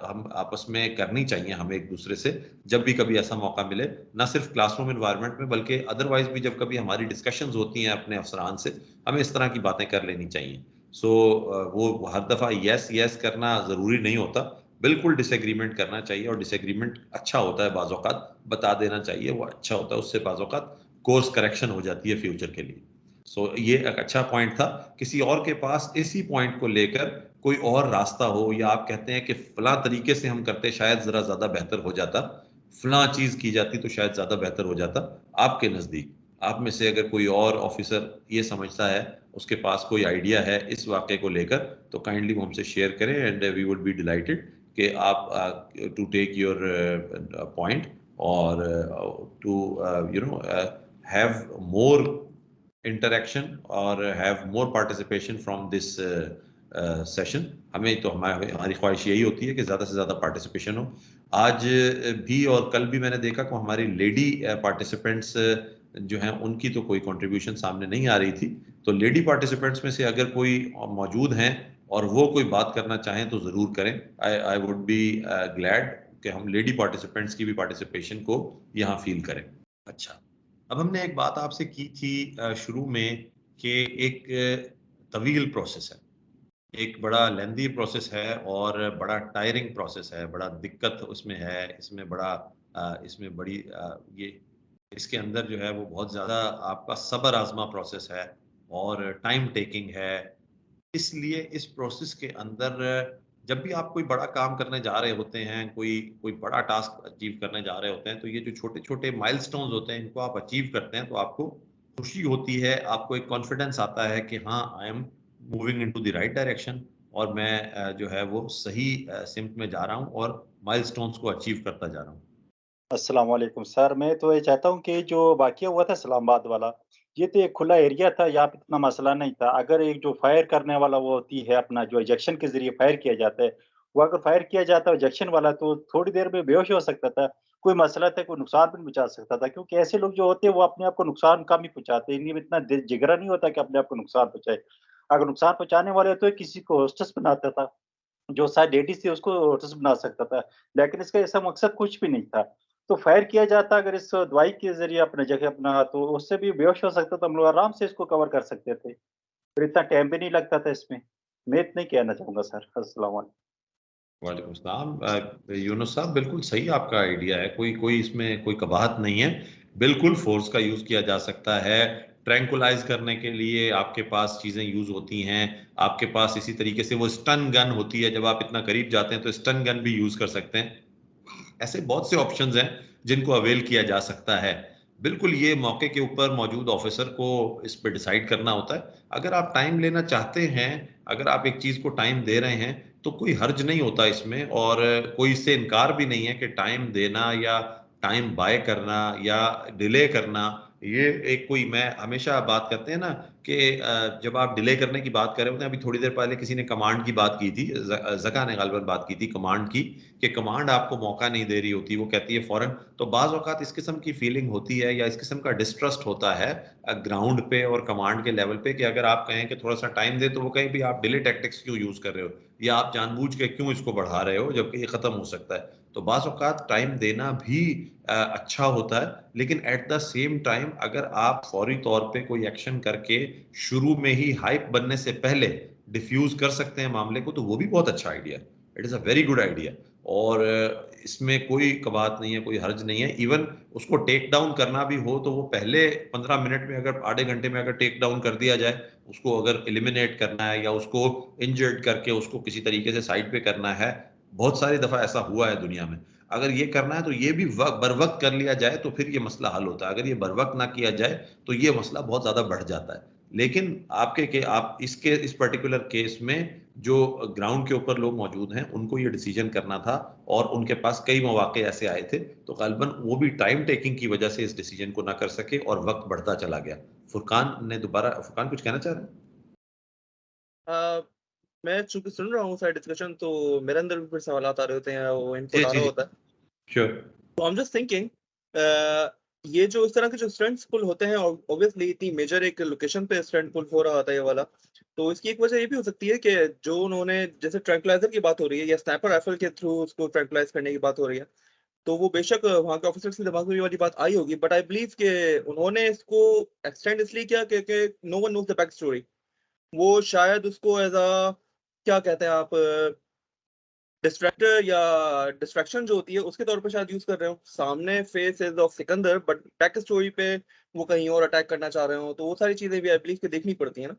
हम आपस में करनी चाहिए हमें एक दूसरे से, जब भी कभी ऐसा मौका मिले, ना सिर्फ क्लासरूम इन्वायरमेंट में बल्कि अदरवाइज भी जब कभी हमारी डिस्कशंस होती हैं अपने अफसरान से, हमें इस तरह की बातें कर लेनी चाहिए। सो वो हर दफा यस यस करना जरूरी नहीं होता, बिल्कुल डिसएग्रीमेंट करना चाहिए, और डिसएग्रीमेंट अच्छा होता है, बाज़ औक़ात बता देना चाहिए, वो अच्छा होता है, उससे बाज़ औक़ात कोर्स करेक्शन हो जाती है फ्यूचर के लिए। सो ये एक अच्छा पॉइंट था। किसी और के पास इसी पॉइंट को लेकर कोई और रास्ता हो, या आप कहते हैं कि फलां तरीके से हम करते शायद ज़रा ज़्यादा बेहतर हो जाता, फलां चीज़ की जाती तो शायद ज़्यादा बेहतर हो जाता, आपके नज़दीक आप में से अगर कोई और ऑफिसर ये समझता है, उसके पास कोई आइडिया है इस वाक़े को लेकर, तो काइंडली वो हमसे शेयर करें, and we would be delighted कि आप टू टेक योर पॉइंट, और टू हैव मोर इंटरेक्शन और have more participation from this session. हमें तो हमारी ख्वाहिश यही होती है कि ज़्यादा से ज़्यादा पार्टिसिपेशन हो। आज भी और कल भी मैंने देखा कि हमारी लेडी पार्टिसिपेंट्स जो हैं उनकी तो कोई कंट्रीब्यूशन सामने नहीं आ रही थी। तो लेडी पार्टिसिपेंट्स में से अगर कोई मौजूद हैं और वो कोई बात करना चाहें तो ज़रूर करें। आई वुड बी ग्लैड कि हम लेडी पार्टिसिपेंट्स की भी पार्टिसिपेशन को यहाँ फील करें। अच्छा, अब हमने एक बात आपसे की थी शुरू में कि एक तवील प्रोसेस है, एक बड़ा लेंदी प्रोसेस है और बड़ा टायरिंग प्रोसेस है, बड़ा दिक्कत उसमें है, इसमें बड़ा इसमें बड़ी ये इसके अंदर जो है वो बहुत ज़्यादा आपका सब्र आज़मा प्रोसेस है और टाइम टेकिंग है। इसलिए इस प्रोसेस के अंदर जब भी आप कोई बड़ा काम करने जा रहे होते हैं, कोई कोई बड़ा टास्क अचीव करने जा रहे होते हैं, तो ये जो छोटे-छोटे माइलस्टोन्स होते हैं, इनको आप अचीव करते हैं, तो आपको खुशी होती है, आपको एक कॉन्फिडेंस आता है कि हाँ, I am moving into the right direction, और मैं जो है वो सही सिम्त में जा रहा हूँ और माइलस्टोन्स को अचीव करता जा रहा हूँ। अस्सलाम वालेकुम सर, मैं तो ये चाहता हूँ कि जो वाक़या हुआ था इस्लामाबाद वाला, ये तो एक खुला एरिया था, यहाँ पे इतना मसला नहीं था। अगर एक जो फायर करने वाला वो होती है अपना जो इजेक्शन के ज़रिए फायर किया जाता है, वो अगर फायर किया जाता इजेक्शन वाला तो थोड़ी देर में बेहोश हो सकता था। कोई मसला था, कोई नुकसान भी नहीं पहुँचा सकता था क्योंकि ऐसे लोग जो होते हैं वो अपने आप को नुकसान कम ही पहुँचाते हैं। इनमें इतना दिल जिगरा नहीं होता कि अपने आप को नुकसान पहुँचाए। अगर नुकसान पहुँचाने वाले होते तो किसी को होस्टेस बनाता था। जो शायद लेडीज़ थी उसको होस्टेस बना सकता था, लेकिन इसका ऐसा मकसद कुछ भी नहीं था। तो फायर किया जाता अगर इस दवाई के ज़रिए अपने जगह अपना तो उससे भी बेहोश हो सकता था, हम लोग आराम से इसको कवर कर सकते थे। फिर इतना टाइम भी नहीं लगता था इसमें। मैं इतना ही कहना चाहूँगा सर। अस्सलाम वालेकुम। वालेकुम सलाम। यूनुस साहब बिल्कुल सही आपका आइडिया है, कोई कोई इसमें कोई कबाहत नहीं है। बिल्कुल फोर्स का यूज किया जा सकता है, ट्रैंकुलाइज करने के लिए आपके पास चीजें यूज होती हैं, आपके पास इसी तरीके से वो स्टन गन होती है, जब आप इतना करीब जाते हैं तो स्टन गन भी यूज कर सकते हैं। ऐसे बहुत से ऑप्शंस हैं जिनको अवेल किया जा सकता है। बिल्कुल ये मौके के ऊपर मौजूद ऑफिसर को इस पे डिसाइड करना होता है। अगर आप टाइम लेना चाहते हैं, अगर आप एक चीज को टाइम दे रहे हैं तो कोई हर्ज नहीं होता इसमें, और कोई इससे इनकार भी नहीं है कि टाइम देना या टाइम बाय करना या डिले करना, ये एक कोई, मैं हमेशा बात करते हैं ना कि जब आप डिले करने की बात कर रहे होते हैं, अभी थोड़ी देर पहले किसी ने कमांड की बात की थी, जका ने गालिबन बात की थी कमांड की, कि कमांड आपको मौका नहीं दे रही होती, वो कहती है फौरन। तो बाज औकात इस किस्म की फीलिंग होती है या इस किस्म का डिस्ट्रस्ट होता है ग्राउंड पे और कमांड के लेवल पे, कि अगर आप कहें कि थोड़ा सा टाइम दे, तो वो कहें भी आप डिले टैक्टिक्स क्यों यूज कर रहे हो, या आप जानबूझ के क्यों इसको बढ़ा रहे हो जबकि ये खत्म हो सकता है। तो बाज औकात टाइम देना भी अच्छा होता है, लेकिन एट द सेम टाइम अगर आप फौरी तौर पे कोई एक्शन करके शुरू में ही हाइप बनने से पहले डिफ्यूज कर सकते हैं मामले को, तो वो भी बहुत अच्छा आइडिया है। It is a very good idea. और इसमें कोई कबात नहीं है, कोई हर्ज नहीं है। इवन उसको टेक डाउन करना भी हो तो वो पहले 15 मिनट में, अगर आधे घंटे में अगर टेक डाउन कर दिया जाए, उसको अगर एलिमिनेट करना है या उसको इंजर्ड करके उसको किसी तरीके से साइड पे करना है, बहुत सारी दफा ऐसा हुआ है दुनिया में। अगर ये करना है तो ये भी बर वक्त कर लिया जाए तो फिर ये मसला हल होता है। अगर ये बर वक्त ना किया जाए तो ये मसला बहुत ज्यादा बढ़ जाता है। लेकिन आप इसके इस पर्टिकुलर केस में जो ग्राउंड के ऊपर लोग मौजूद हैं उनको ये डिसीजन करना था, और उनके पास कई मौके ऐसे आए थे, तो गालिबन वो भी टाइम टेकिंग की वजह से इस डिसीजन को ना कर सके और वक्त बढ़ता चला गया। फुरकान कुछ कहना चाह रहे हैं? अ, मैं चूँकि सुन रहा हूँ सारी डिस्कशन, तो मेरे अंदर भी फिर सवालात आ रहे होते हैं, वो जी इनपुट आ जी रहा जी, होता है। श्योर। तो आई एम जस्ट थिंकिंग, ये जो इस तरह के जो स्टंट्स पुल होते हैं, ऑब्वियसली इतनी मेजर एक लोकेशन पे स्टंट पुल हो रहा होता है ये वाला, तो इसकी एक वजह ये भी हो सकती है कि जो उन्होंने, जैसे ट्रैंक्विलाइजर की बात हो रही है या स्नाइपर राइफल के थ्रू उसको ट्रैंक्विलाइज करने की बात हो रही है, तो वो बेशक वहाँ के ऑफिसर्स के दिमाग में ये वाली बात आई होगी, बट आई बिलीव कि उन्होंने इसको एक्सटेंड इसलिए किया क्योंकि no one knows the back story. वो शायद उसको एज अ, क्या कहते हैं आप, डिस्ट्रैक्टर या डिस्ट्रैक्शन जो होती है उसके तौर पे शायद यूज कर रहे हो। सामने face is of Sikandar, but back story पे वो कहीं और अटैक करना चाह रहे हो, तो वो सारी चीजें भी आई बिलीव कि देखनी पड़ती है ना।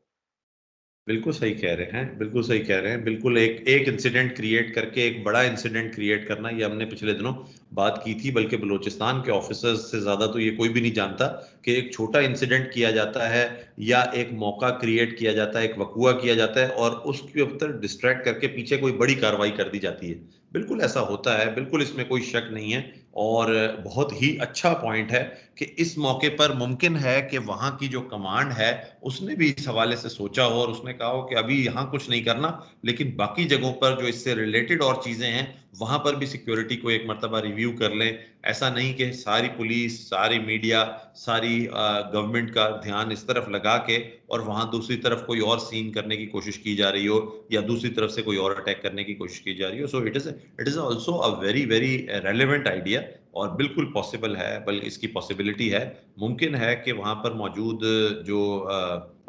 बिल्कुल सही कह रहे हैं, बिल्कुल सही कह रहे हैं। बिल्कुल एक एक इंसिडेंट क्रिएट करके एक बड़ा इंसिडेंट क्रिएट करना, ये हमने पिछले दिनों बात की थी, बल्कि बलूचिस्तान के ऑफिसर्स से ज्यादा तो ये कोई भी नहीं जानता कि एक छोटा इंसिडेंट किया जाता है या एक मौका क्रिएट किया जाता है, एक वकुआ किया जाता है, और उसके ऊपर डिस्ट्रैक्ट करके पीछे कोई बड़ी कार्रवाई कर दी जाती है। बिल्कुल ऐसा होता है, बिल्कुल इसमें कोई शक नहीं है। और बहुत ही अच्छा पॉइंट है कि इस मौके पर मुमकिन है कि वहां की जो कमांड है उसने भी इस हवाले से सोचा हो और उसने कहा हो कि अभी यहाँ कुछ नहीं करना, लेकिन बाकी जगहों पर जो इससे रिलेटेड और चीजें हैं वहां पर भी सिक्योरिटी को एक मर्तबा रिव्यू कर लें। ऐसा नहीं कि सारी पुलिस, सारी मीडिया, सारी गवर्नमेंट का ध्यान इस तरफ लगा के और वहां दूसरी तरफ कोई और सीन करने की कोशिश की जा रही हो, या दूसरी तरफ से कोई और अटैक करने की कोशिश की जा रही हो। So it is also a very very relevant idea, और बिल्कुल पॉसिबल है, बल्कि इसकी पॉसिबिलिटी है, मुमकिन है कि वहां पर मौजूद जो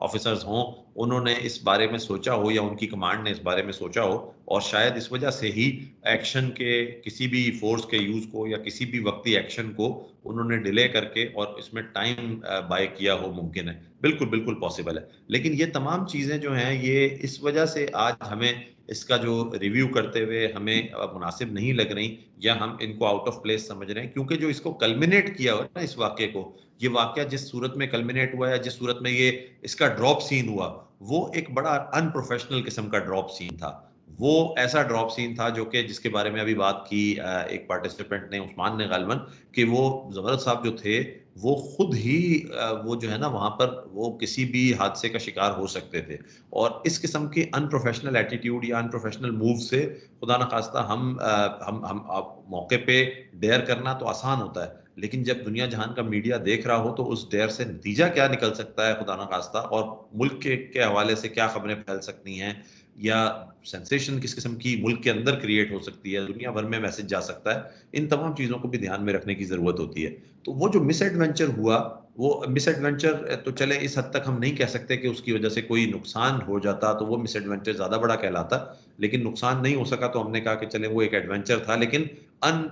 ऑफिसर्स हों उन्होंने इस बारे में सोचा हो, या उनकी कमांड ने इस बारे में सोचा हो, और शायद इस वजह से ही एक्शन के किसी भी फोर्स के यूज को या किसी भी वक्ती एक्शन को उन्होंने डिले करके और इसमें टाइम बाय किया हो। मुमकिन है, बिल्कुल बिल्कुल पॉसिबल है। लेकिन ये तमाम चीजें जो हैं ये इस वजह से आज हमें इसका जो रिव्यू करते हुए हमें मुनासिब नहीं लग रही, या हम इनको आउट ऑफ प्लेस समझ रहे हैं, क्योंकि जो इसको कल्मिनेट किया हुआ ना इस वाक्य को, ये वाक्य जिस सूरत में कल्मिनेट हुआ है, जिस सूरत में ये इसका ड्रॉप सीन हुआ, वो एक बड़ा अनप्रोफेशनल किस्म का ड्रॉप सीन था। वो ऐसा ड्रॉप सीन था जो कि जिसके बारे में अभी बात की एक पार्टिसिपेंट ने, उस्मान ने गालिबन, कि वो जबरत साहब जो थे वो खुद ही वो जो है ना वहां पर वो किसी भी हादसे का शिकार हो सकते थे। और इस किस्म के अनप्रोफेशनल एटीट्यूड या अनप्रोफेशनल मूव से खुदा न खास्ता हम मौके पे डेयर करना तो आसान होता है, लेकिन जब दुनिया जहान का मीडिया देख रहा हो तो उस डेयर से नतीजा क्या निकल सकता है खुदा न खास्ता, और मुल्क के हवाले से क्या खबरें फैल सकती हैं, या सेंसेशन किस किस्म की मुल्क के अंदर क्रिएट हो सकती है, दुनिया भर में मैसेज जा सकता है, इन तमाम चीजों को भी ध्यान में रखने की जरूरत होती है। तो वो जो मिस एडवेंचर हुआ, वो मिस एडवेंचर तो चले इस हद तक हम नहीं कह सकते कि उसकी वजह से कोई नुकसान हो जाता, तो वो मिस एडवेंचर ज्यादा बड़ा कहलाता, लेकिन नुकसान नहीं हो सका तो हमने कहा कि चले वो एक एडवेंचर था, लेकिन अन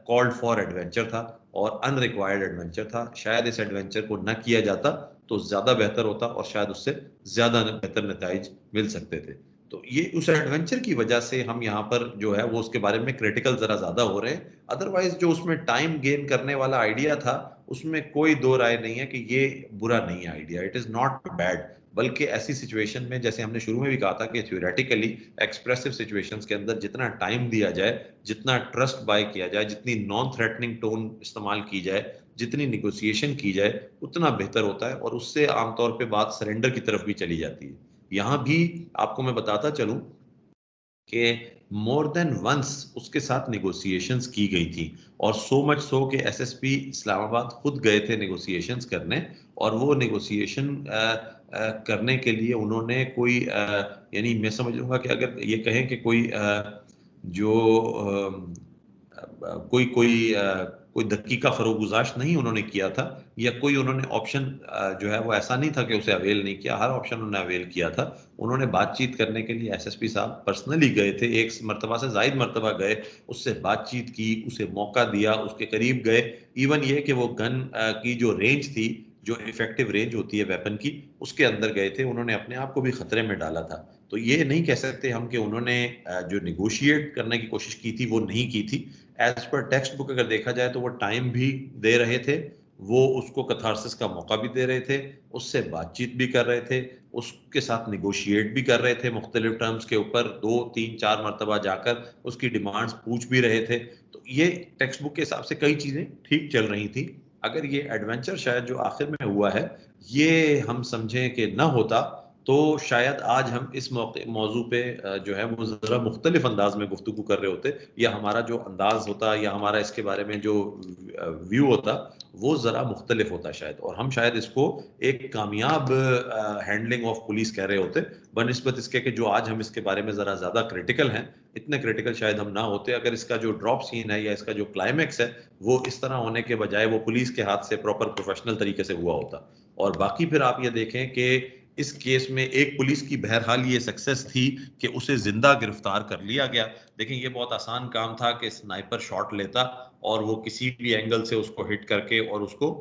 कॉल्ड फॉर एडवेंचर था, और अनरिक्वायर्ड एडवेंचर था। शायद इस एडवेंचर को न किया जाता तो ज्यादा बेहतर होता और शायद उससे ज्यादा बेहतर नताइज मिल सकते थे। तो ये उस एडवेंचर की वजह से हम यहाँ पर जो है वो उसके बारे में क्रिटिकल जरा ज्यादा हो रहे हैं। अदरवाइज जो उसमें टाइम गेन करने वाला आइडिया था उसमें कोई दो राय नहीं है कि ये बुरा नहीं है idea, it is not bad. बल्कि ऐसी सिचुएशन में जैसे हमने शुरू में भी कहा था कि थ्योरेटिकली एक्सप्रेसिव सिचुएशंस के अंदर जितना टाइम दिया जाए, जितना ट्रस्ट बाय किया जाए, जितनी नॉन थ्रेटनिंग टोन इस्तेमाल की जाए, जितनी निगोशिएशन की जाए, उतना बेहतर होता है और उससे आमतौर पे बात सरेंडर की तरफ भी चली जाती है। यहाँ भी आपको मैं बताता चलूं कि मोर देन वंस उसके साथ निगोशिएशंस की गई थी और सो मच सो कि एसएसपी इस्लामाबाद खुद गए थे निगोशिएशंस करने और वो निगोशिएशन करने के लिए उन्होंने कोई यानी मैं समझ लूंगा कि अगर ये कहें कि कोई जो कोई कोई कोई दकीका फरोगुजाश नहीं उन्होंने किया था या कोई उन्होंने ऑप्शन जो है वो ऐसा नहीं था कि उसे अवेल नहीं किया, हर ऑप्शन उन्होंने अवेल किया था। उन्होंने बातचीत करने के लिए एसएसपी साहब पर्सनली गए थे, एक मरतबा से जायद मरतबा गए, उससे बातचीत की, उसे मौका दिया, उसके करीब गए। इवन ये कि वो गन की जो रेंज थी, जो इफेक्टिव रेंज होती है वेपन की, उसके अंदर गए थे, उन्होंने अपने आप को भी खतरे में डाला था। तो ये नहीं कह सकते हम कि उन्होंने जो निगोशिएट करने की कोशिश की थी वो नहीं की थी। एज पर टेक्स्ट बुक अगर देखा जाए तो वो टाइम भी दे रहे थे, वो उसको कथारसिस का मौका भी दे रहे थे, उससे बातचीत भी कर रहे थे, उसके साथ निगोशिएट भी कर रहे थे मुख्तलिफ टर्म्स के ऊपर, 2 3 4 मरतबा जाकर उसकी डिमांड्स पूछ भी रहे थे। तो ये टेक्स्ट बुक के हिसाब से कई चीजें ठीक चल रही थी। अगर ये एडवेंचर शायद जो आखिर में हुआ है ये हम समझें कि ना होता तो शायद आज हम इस मौजू पे जो है वो जरा मुख्तलिफ अंदाज में गुफ्तगू कर रहे होते, या हमारा जो अंदाज होता या हमारा इसके बारे में जो व्यू होता वो जरा मुख्तलिफ होता शायद, और हम शायद इसको एक कामयाब हैंडलिंग ऑफ पुलिस कह रहे होते बनिस्बत इसके कि जो आज हम इसके बारे में जरा ज्यादा क्रिटिकल हैं। इतने क्रिटिकल शायद हम ना होते अगर इसका जो ड्रॉप सीन है या इसका जो क्लाइमैक्स है वो इस तरह होने के बजाय वो पुलिस के हाथ से प्रॉपर प्रोफेशनल तरीके से हुआ होता। और बाकी फिर आप ये देखें कि इस केस में एक पुलिस की बहरहाल ये सक्सेस थी कि उसे जिंदा गिरफ्तार कर लिया गया। देखें ये बहुत आसान काम था कि स्नाइपर शॉट लेता और वो किसी भी एंगल से उसको हिट करके और उसको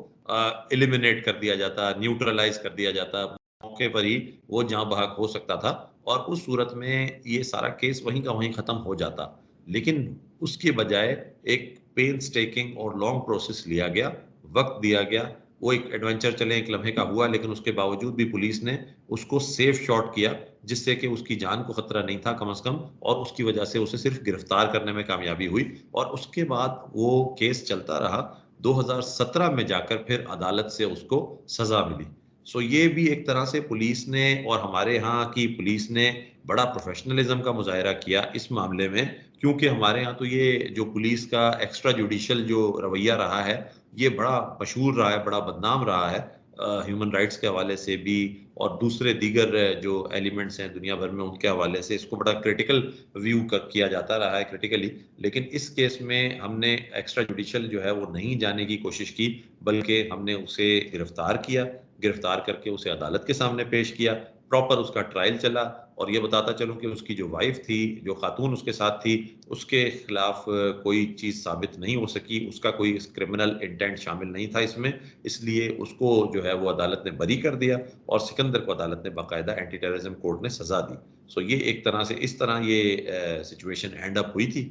एलिमिनेट कर दिया जाता, न्यूट्रलाइज कर दिया जाता, मौके पर ही वो जहां बहक हो सकता था और उस सूरत में ये सारा केस वहीं का वहीं खत्म हो जाता। लेकिन उसके बजाय एक पेन स्टेकिंग और लॉन्ग प्रोसेस लिया गया, वक्त दिया गया, वो एक एडवेंचर चले एक लम्हे का हुआ, लेकिन उसके बावजूद भी पुलिस ने उसको सेफ शॉट किया जिससे कि उसकी जान को खतरा नहीं था कम से कम, और उसकी वजह से उसे सिर्फ गिरफ्तार करने में कामयाबी हुई और उसके बाद वो केस चलता रहा। 2017 में जाकर फिर अदालत से उसको सजा मिली। सो ये भी एक तरह से पुलिस ने और हमारे यहाँ की पुलिस ने बड़ा प्रोफेशनलिज्म का मुजाहरा किया इस मामले में, क्योंकि हमारे यहाँ तो ये जो पुलिस का एक्स्ट्रा जुडिशियल जो रवैया रहा है ये बड़ा मशहूर रहा है, बड़ा बदनाम रहा है ह्यूमन राइट्स के हवाले से भी और दूसरे दीगर जो एलिमेंट्स हैं दुनिया भर में उनके हवाले से इसको बड़ा क्रिटिकल व्यू किया जाता रहा है क्रिटिकली। लेकिन इस केस में हमने एक्स्ट्रा जुडिशियल जो है वो नहीं जाने की कोशिश की, बल्कि हमने उसे गिरफ्तार किया, गिरफ्तार करके उसे अदालत के सामने पेश किया, प्रॉपर उसका ट्रायल चला। और ये बताता चलूं कि उसकी जो वाइफ थी, जो खातून उसके साथ थी, उसके खिलाफ कोई चीज़ साबित नहीं हो सकी, उसका कोई क्रिमिनल इंटेंट शामिल नहीं था इसमें, इसलिए उसको जो है वो अदालत ने बरी कर दिया और सिकंदर को अदालत ने बाकायदा एंटी टेररिज्म कोर्ट ने सजा दी। सो ये एक तरह से इस तरह ये सिचुएशन एंड अप हुई थी।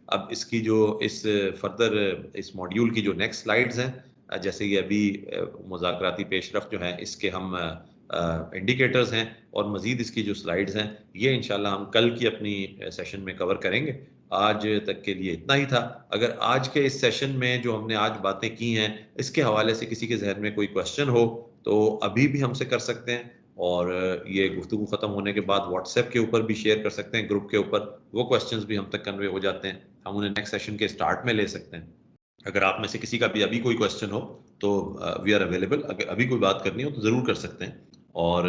अब इसकी जो इस फर्दर इस मॉड्यूल की जो नेक्स्ट स्लाइड्स हैं, जैसे ये अभी मुज़ाकराती पेशरफ्त जो है इसके हम इंडिकेटर्स हैं और मजीद इसकी जो स्लाइड्स हैं ये इंशाल्लाह हम कल की अपनी सेशन में कवर करेंगे। आज तक के लिए इतना ही था। अगर आज के इस सेशन में जो हमने आज बातें की हैं इसके हवाले से किसी के जहन में कोई क्वेश्चन हो तो अभी भी हमसे कर सकते हैं, और ये गुफ्तगू ख़त्म होने के बाद व्हाट्सएप के ऊपर भी शेयर कर सकते हैं, ग्रुप के ऊपर वो क्वेश्चंस भी हम तक कन्वे हो जाते हैं, हम उन्हें नेक्स्ट सेशन के स्टार्ट में ले सकते हैं। अगर आप में से किसी का भी अभी कोई क्वेश्चन हो तो वी आर अवेलेबल, अगर अभी कोई बात करनी हो तो ज़रूर कर सकते हैं, और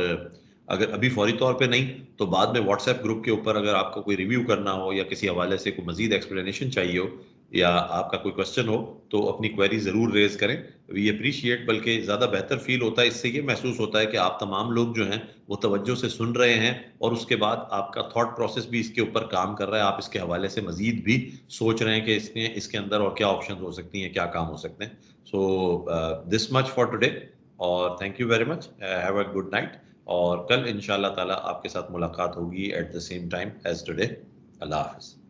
अगर अभी फौरी तौर पे नहीं तो बाद में व्हाट्सएप ग्रुप के ऊपर अगर आपको कोई रिव्यू करना हो या किसी हवाले से कोई मजीद एक्सप्लेनेशन चाहिए हो या आपका कोई क्वेश्चन हो तो अपनी क्वेरी ज़रूर रेज करें। वी अप्रिशिएट, बल्कि ज़्यादा बेहतर फील होता है, इससे ये महसूस होता है कि आप तमाम लोग जो हैं वो तवज्जो से सुन रहे हैं और उसके बाद आपका थॉट प्रोसेस भी इसके ऊपर काम कर रहा है, आप इसके हवाले से मज़ीद भी सोच रहे हैं कि इसके अंदर और क्या ऑप्शन हो सकती हैं, क्या काम हो सकते हैं। So this much for today और thank you very much, have a good night, और कल इंशाल्लाह ताला आपके साथ मुलाकात होगी at the same time as today. अल्लाह हाफ़िज़।